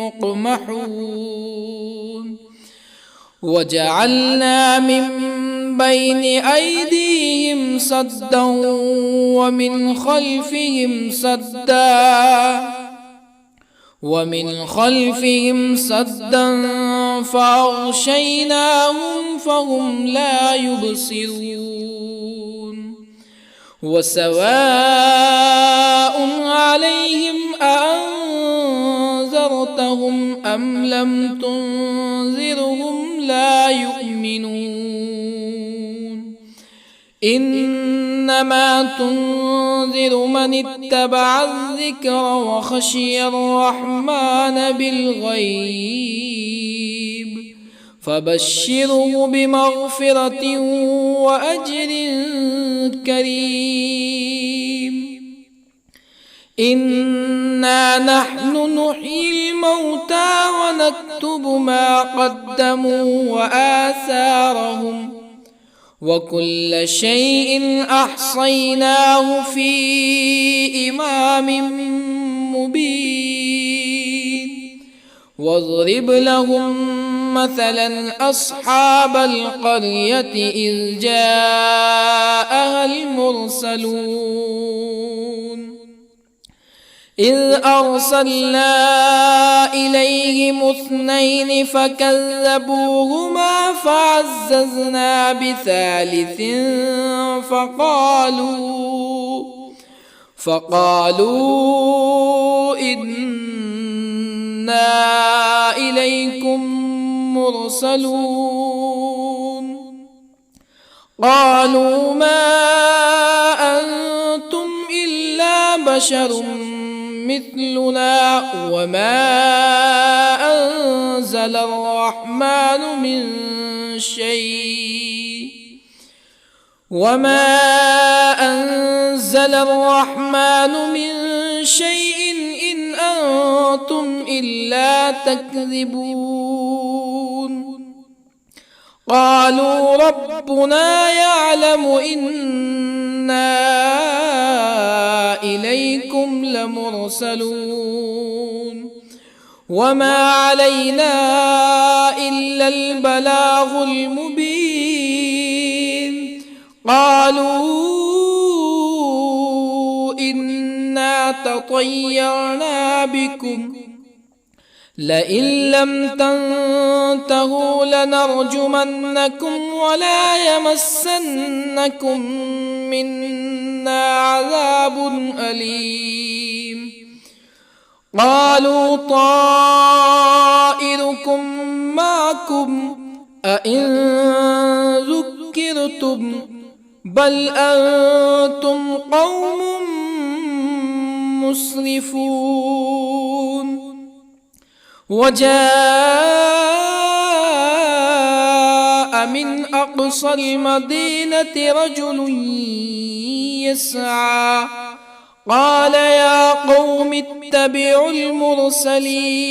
مقمحون وجعلنا من بين أيديهم سدا ومن خلفهم سدا فأغشيناهم فهم لا يبصرون وسواء عليهم أأنذرتهم أم لم تنذرهم لا يؤمنون إنما تنذر من اتبع الذكر وخشي الرحمن بالغيب فبشره بمغفرة وأجر كريم إنا نحن نحيي الموتى ونكتب ما قدموا وآثارهم وكل شيء أحصيناه في إمام مبين واضرب لهم مثلا أصحاب القرية إذ جاءها المرسلون إذ أرسلنا إليهم اثنين فكذبوهما فعززنا بثالث فقالوا إنا إليكم مرسلون قالوا ما أنتم إلا بشر مثلنا وما أنزل الرحمن من شيء إن أنتم إلا تكذبون قالوا ربنا يعلم إنا إليكم لمرسلون وما علينا إلا البلاغ المبين قالوا إنا تطيرنا بكم لئن لم تنتهوا لنرجمنكم ولا يمسنكم منا عذاب أليم قالوا طائركم معكم أئن ذكرتم بل أنتم قوم مسرفون وجاء من أقصى المدينة رجل يسعى قال يا قوم اتبعوا المرسلين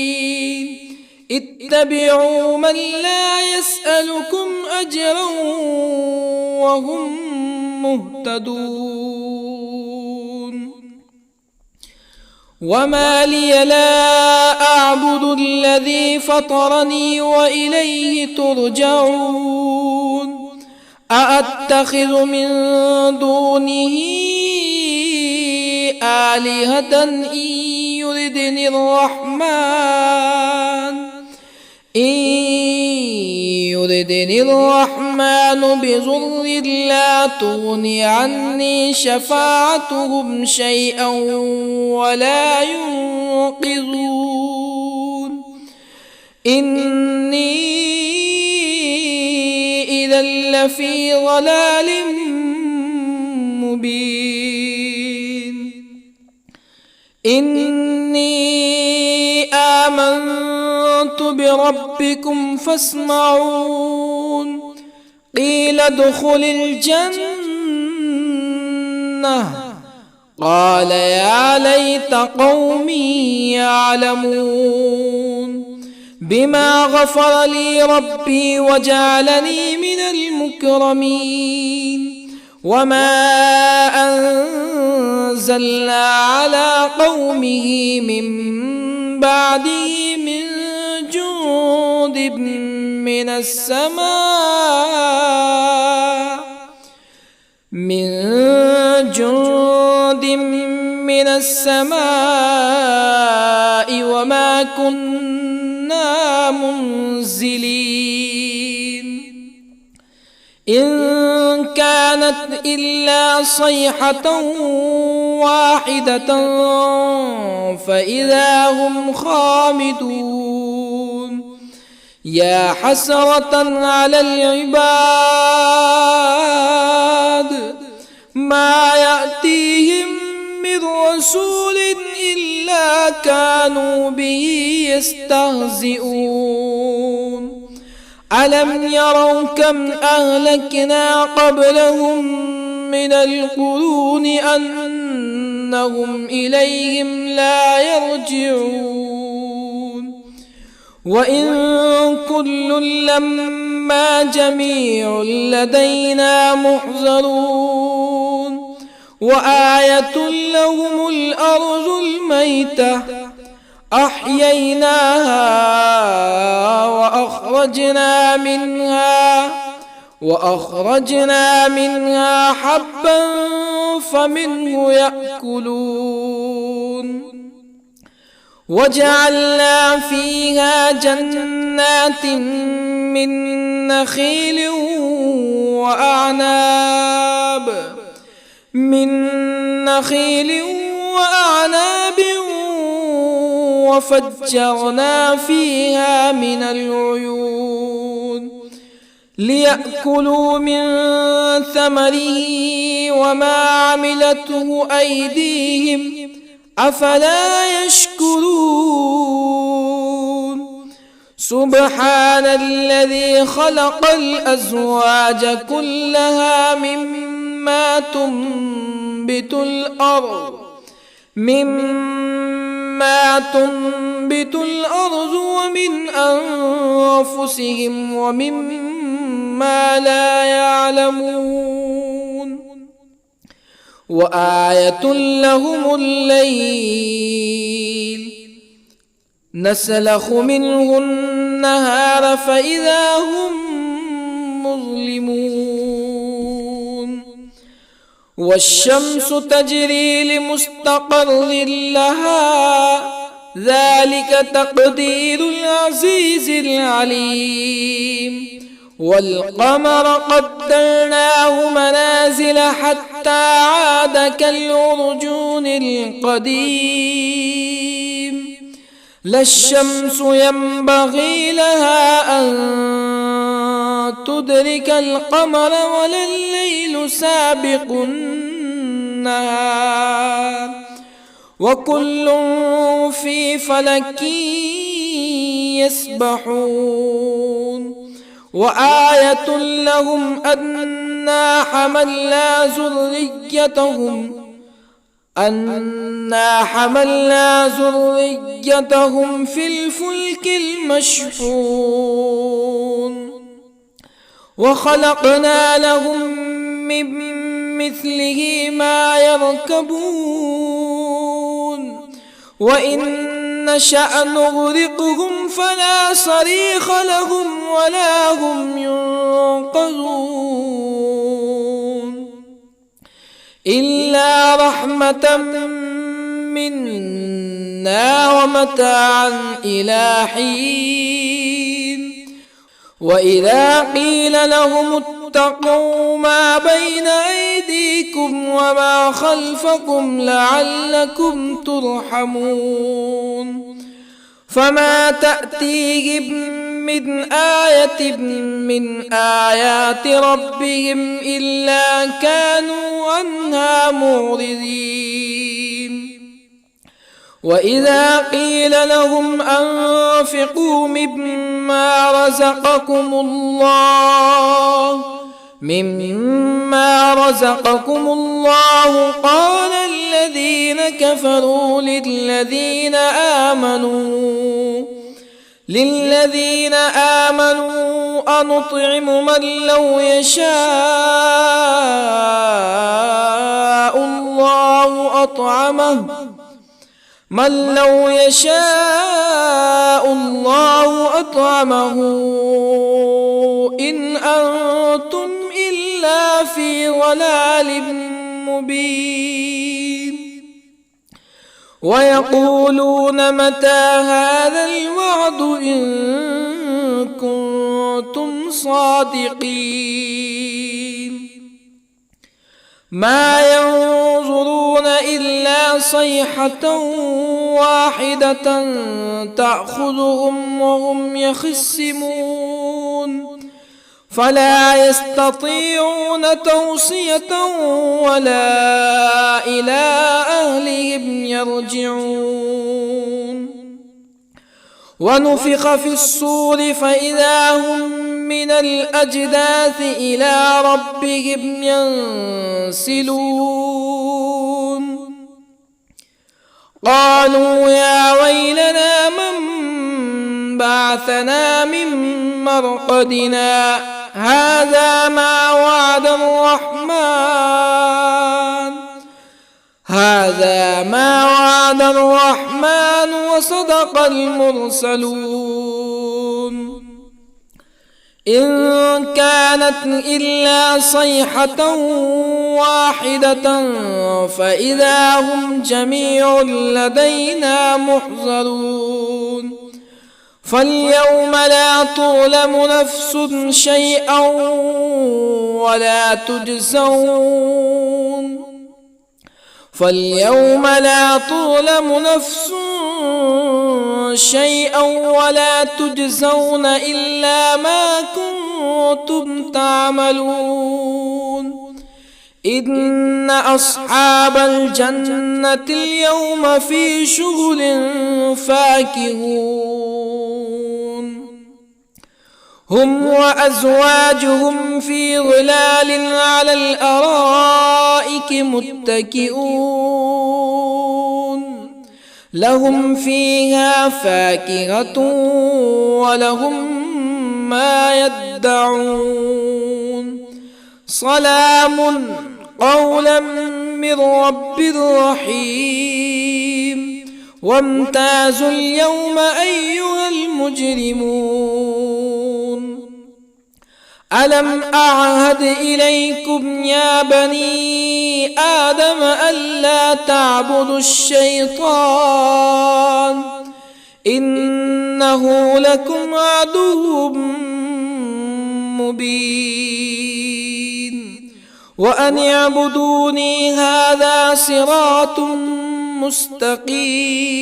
اتبعوا من لا يسألكم أجرا وهم مهتدون وما لي لا أعبد الذي فطرني وإليه ترجعون أأتخذ من دونه آلهة إن يردني الرحمن بضر لا تغن عني شفاعتهم شيئا ولا ينقذون إني إذا لفي ضلال مبين إني آمنت بربكم فاسمعون قيل ادخل الجنة قال يا ليت قومي يعلمون بما غفر لي ربي وجعلني من المكرمين وما أنزلنا على قومه من بعده من جند من السماء وما كنا منزلين إن كانت إلا صيحة واحدة فإذا هم خامدون يا حسرة على العباد ما يأتيهم من رسول إلا كانوا به يستهزئون ألم يروا كم أهلكنا قبلهم من القرون أنهم إليهم لا يرجعون وإن كل لما جميع لدينا محضرون وآية لهم الأرض الميتة أحييناها وأخرجنا منها حبا فمنه يأكلون وجعلنا فيها جنات من نخيل وأعناب وفجرنا فيها من العيون ليأكلوا من ثمره وما عملته أيديهم أفلا يشكرون سبحان الذي خلق الأزواج كلها مما تنبت الأرض ومن أنفسهم ومما لا يعلمون وآية لهم الليل نسلخ منه النهار فإذا هم مظلمون والشمس تجري لمستقر لها ذلك تقدير العزيز العليم والقمر قدرناه منازل حتى عاد كالعرجون القديم لا الشمس ينبغي لها أن تدرك القمر ولا الليل سابق النهار وكل في فلك يسبحون وآية لهم أنا حملنا ذريتهم في الفلك المشحون وخلقنا لهم من مثله ما يركبون وإن نشأ نغرقهم فلا صريخ لهم ولا هم ينقذون إلا رحمة منا ومتاعا إلى حين وإذا قيل لهم اتقوا ما بين أيديكم وما خلفكم لعلكم ترحمون فما تأتيهم من آية من آيات ربهم إلا كانوا عنها معرضين وإذا قيل لهم أنفقوا مما رزقكم الله قال الذين كفروا للذين آمنوا أنطعم من لو يشاء الله أطعمه إن أنتم إلا في ضلال مبين ويقولون متى هذا الوعد إن كنتم صادقين ما ينظرون إلا صيحة واحدة تأخذهم وهم يخصمون فلا يستطيعون توصية ولا إلى أهلهم يرجعون ونفخ في الصور فإذا هم من الأجداث إلى ربهم ينسلون قالوا يا ويلنا من بعثنا من مرقدنا هذا ما وعد الرحمن وصدق المرسلون إن كانت إلا صيحة واحدة فإذا هم جميع لدينا محضرون فاليوم لا تظلم نفس شيئا ولا تجزون إلا ما كنتم تعملون إن أصحاب الجنة اليوم في شغل فاكهون هم وأزواجهم في ظلال على الأرائك متكئون لهم فيها فاكهة ولهم ما يدعون سلام قولا من رب رحيم وامتازوا اليوم أيها المجرمون ألم أعهد إليكم يا بني آدم ألا تعبدوا الشيطان إنه لكم عدو مبين وأن اعبدوني هذا صراط مستقيم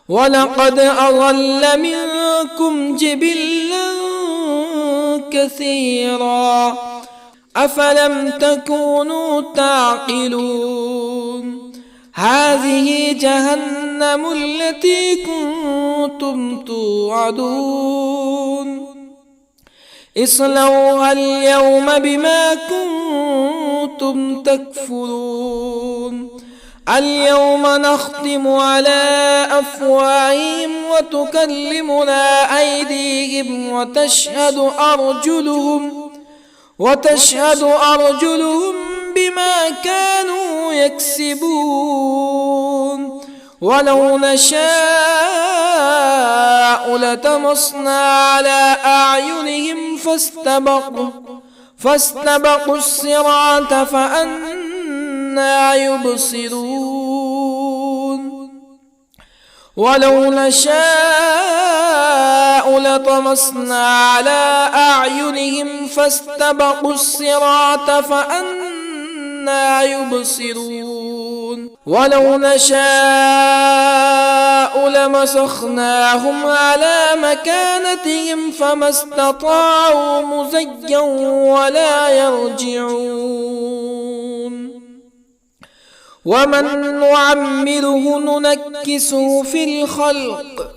ولقد أضل منكم جبلا كثيرا أفلم تكونوا تعقلون هذه جهنم التي كنتم توعدون اصلوها اليوم بما كنتم تكفرون اليوم نختم على أفواههم وتكلمنا أيديهم وتشهد أرجلهم بما كانوا يكسبون ولو نشاء لطمسنا على أعينهم فاستبقوا الصراط فأنى يبصرون ولو نشاء لطمسنا على أعينهم فاستبقوا الصراط فأنى يبصرون ولو نشاء لمسخناهم على مكانتهم فما استطاعوا مزيا ولا يرجعون ومن نعمره ننكسه في الخلق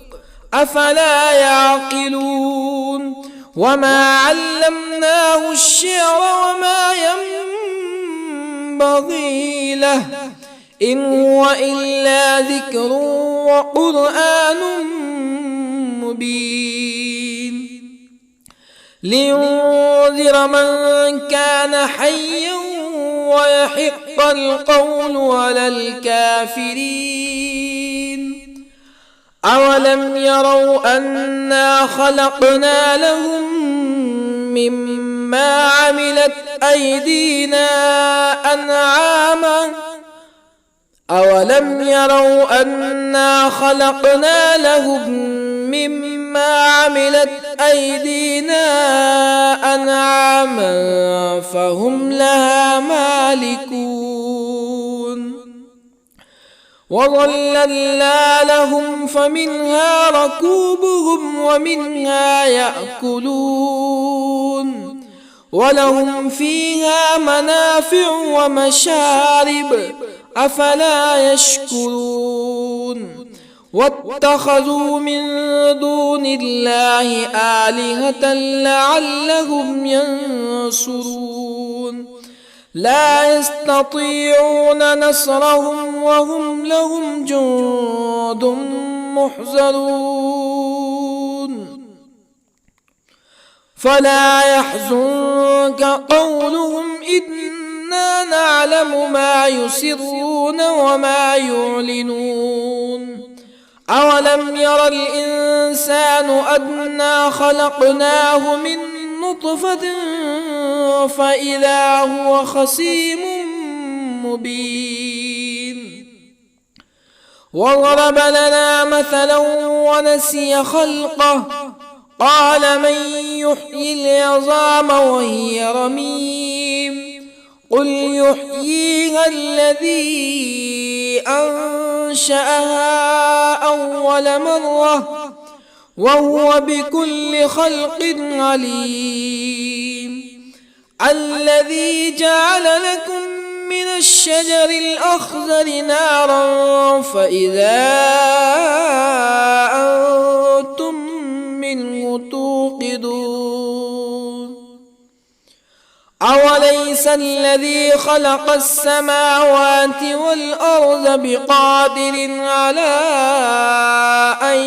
أفلا يعقلون وما علمناه الشعر وما ينبغي له إن هو إلا ذكر وقرآن مبين لينذر من كان حيا ويحق القول على الكافرين أولم يروا أنا خلقنا لهم مما عملت أيدينا أنعاما أولم يروا أنا خلقنا لهم مما عملت أيدينا أنعاما فهم لها مالكون وظللنا لهم فمنها ركوبهم ومنها يأكلون ولهم فيها منافع ومشارب أفلا يشكرون واتخذوا من دون الله آلهة لعلهم ينصرون لا يستطيعون نصرهم وهم لهم جند محضرون فلا يحزنك قولهم إنا نعلم ما يسرون وما يعلنون أولم ير الإنسان أنا خلقناه من نطفة فإذا هو خصيم مبين وضرب لنا مثلا ونسي خلقه قال من يحيي العظام وهي رميم قل يحييها الذي أنشأها أول مرة وهو بكل خلق عليم الذي جعل لكم من الشجر الأخضر نارا فإذا أنتم منه توقدون أوليس الذي خلق السماوات والأرض بقادر على أن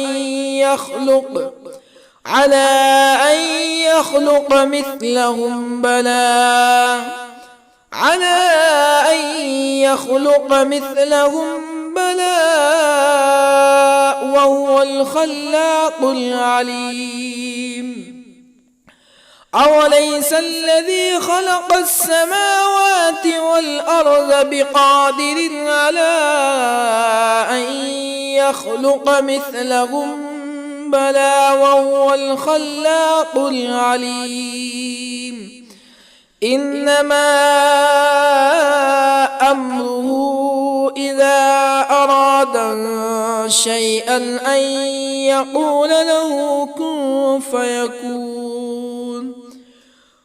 يخلق مثلهم بلى وهو الخلاق العليم أوليس الذي خلق السماوات والأرض بقادر على أن يخلق مثلهم بلى وهو الخلاق العليم إنما أمره إذا أراد شيئا أن يقول له كن فيكون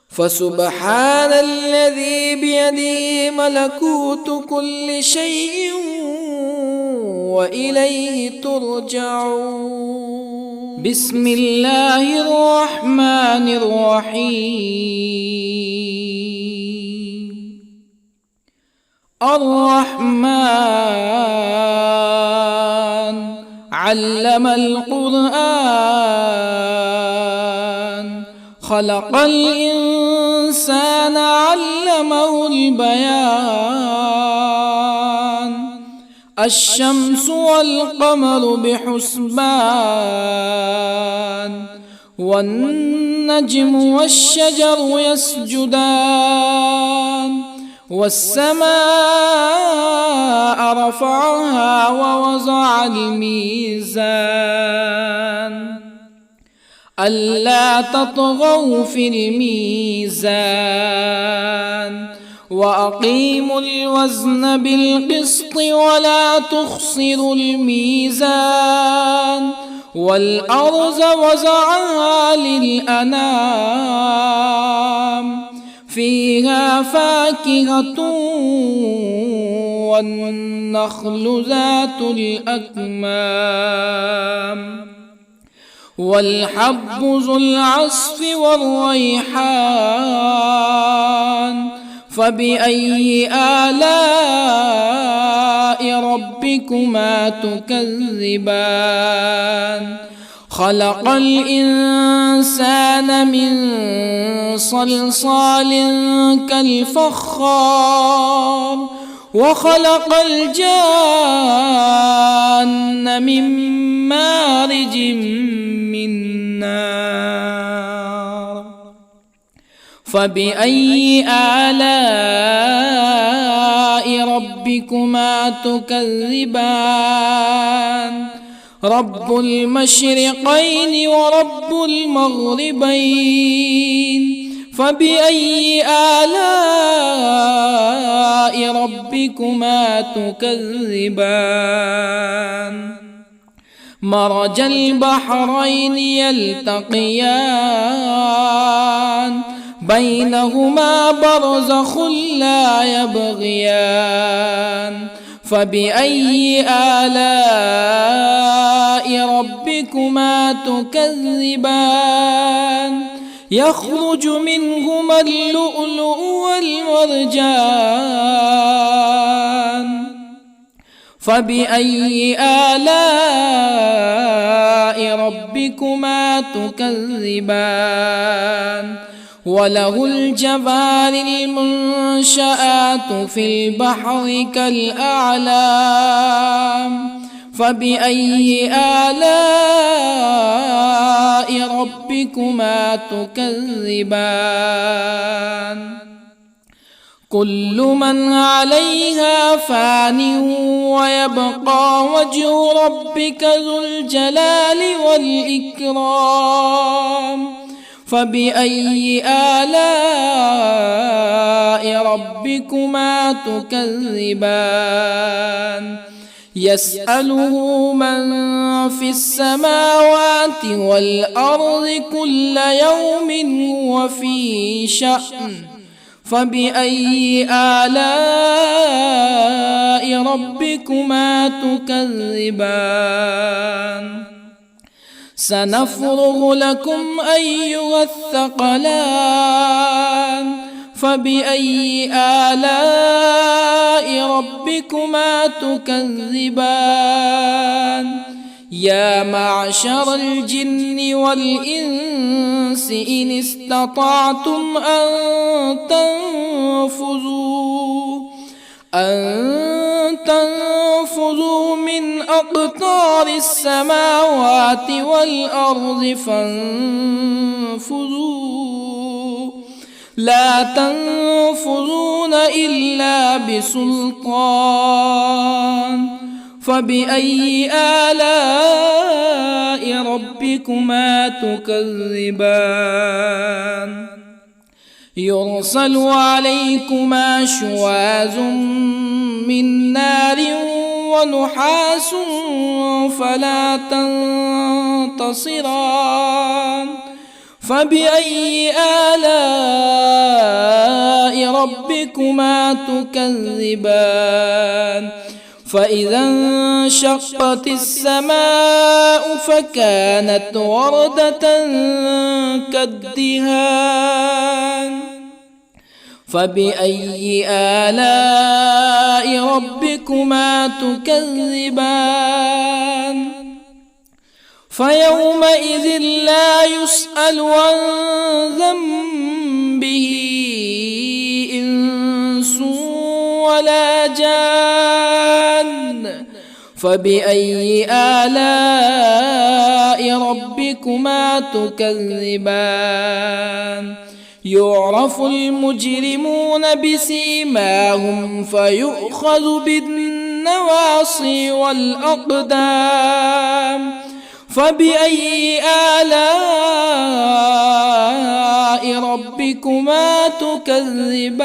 فسبحان الذي بيده ملكوت كل شيء وإليه ترجعون. بسم الله الرحمن الرحيم. الرحمن علم القرآن خلق الإنسان علمه البيان الشمس والقمر بحسبان والنجم والشجر يسجدان والسماء رفعها ووضع الميزان ألا تطغوا في الميزان وأقيموا الوزن بالقسط ولا تخسروا الميزان والأرض وضعها للأنام فيها فاكهة والنخل ذات الأكمام والحب ذو العصف والريحان فبأي آلاء ربكما تكذبان خلق الإنسان من صلصال كالفخار وخلق الجان من مارج من نار فبأي آلاء ربكما تكذبان رب المشرقين ورب المغربين فبأي آلاء ربكما تكذبان مرج البحرين يلتقيان بينهما برزخ لا يبغيان فبأي آلاء ربكما تكذبان يخرج منهما اللؤلؤ والمرجان فبأي آلاء ربكما تكذبان وله الجوار المنشآت في البحر كالأعلام فبأي آلاء ربكما تكذبان كل من عليها فان ويبقى وجه ربك ذو الجلال والإكرام فبأي آلاء ربكما تكذبان يسأله من في السماوات والأرض كل يوم هو في شأن فبأي آلاء ربكما تكذبان سنفرغ لكم أيها الثقلان فبأي آلاء ربكما تكذبان يا معشر الجن والإنس إن استطعتم أن تنفذوا من أقطار السماوات والأرض فانفذوا لا تنفذون إلا بسلطان فبأي آلاء ربكما تكذبان يرسل عليكما شواظ من نار ونحاس فلا تنتصران فبأي آلاء ربكما تكذبان فإذا انشقت السماء فكانت وردة كالدهان فبأي آلاء ربكما تكذبان فيومئذ لا يسأل عن ذنبه إنس ولا جان فبأي آلاء ربكما تكذبان يعرف المجرمون بسيماهم فيؤخذ بالنواصي والأقدام فبأي آلاء ربكما تكذبان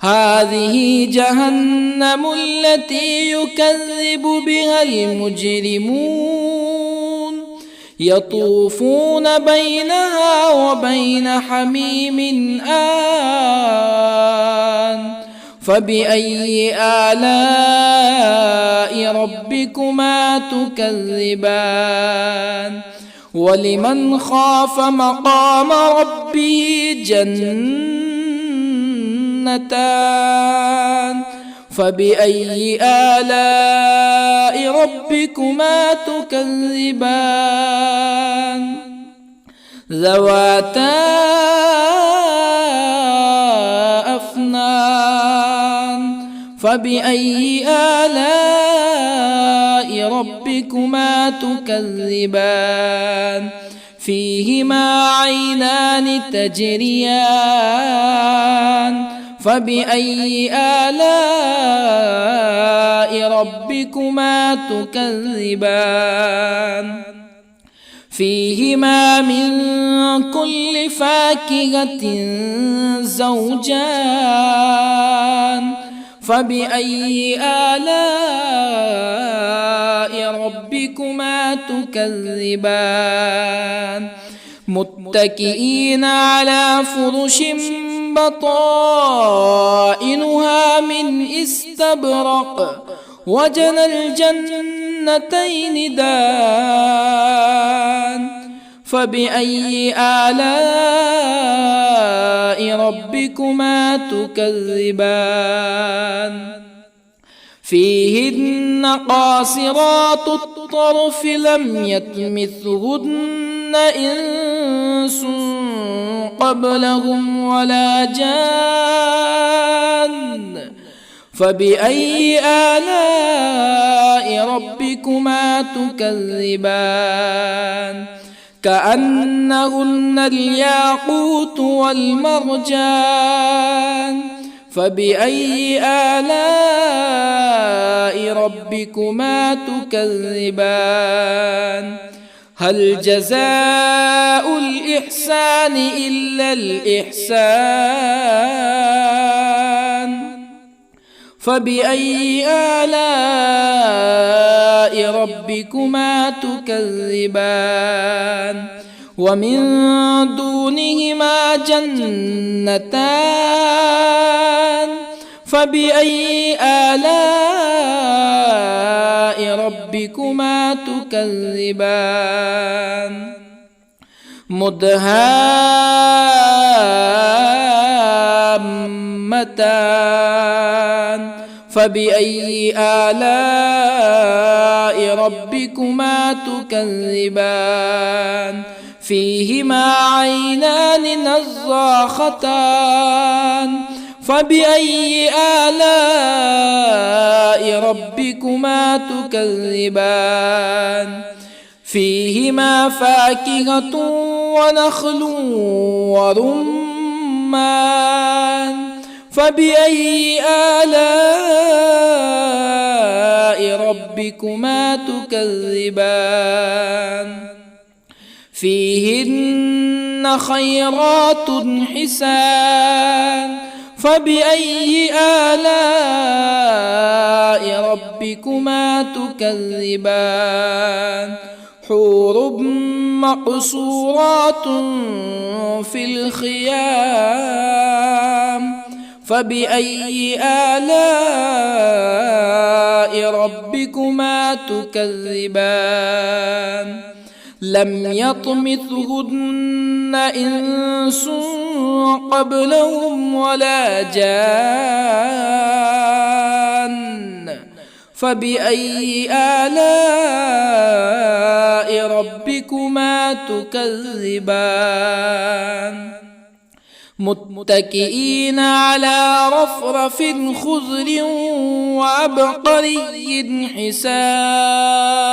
هذه جهنم التي يكذب بها المجرمون يطوفون بينها وبين حميم آن فبأي آلاء ربكما تكذبان ولمن خاف مقام ربه جنتان فبأي آلاء ربكما تكذبان ذواتا أفنان فبأي آلاء ربكما تكذبان فيهما عينان تجريان فبأي آلاء ربكما تكذبان فيهما من كل فاكهة زوجان فبأي آلاء ربكما تكذبان متكئين على فرش بطائنها من استبرق وجنى الجنتين دان فبأي آلاء ربكما تكذبان فيهن قاصرات الطرف لم يطمثهن إنس قبلهم ولا جان فبأي آلاء ربكما تكذبان كأنهن الياقوت والمرجان فبأي آلاء ربكما تكذبان هل جزاء الإحسان إلا الإحسان فبأي آلاء ربكما تكذبان ومن دونهما جنتان فبأي آلاء ربكما تكذبان مدهامتان فبأي آلاء ربكما تكذبان فيهما عينان نضاختان فبأي آلاء ربكما تكذبان فيهما فاكهة ونخل ورمان فبأي آلاء ربكما تكذبان فيهن خيرات حسان فبأي آلاء ربكما تكذبان حور مقصورات في الخيام فبأي آلاء ربكما تكذبان لم يطمثهن إنس قبلهم ولا جان فبأي آلاء ربكما تكذبان متكئين على رفرف خضر وعبقري حسان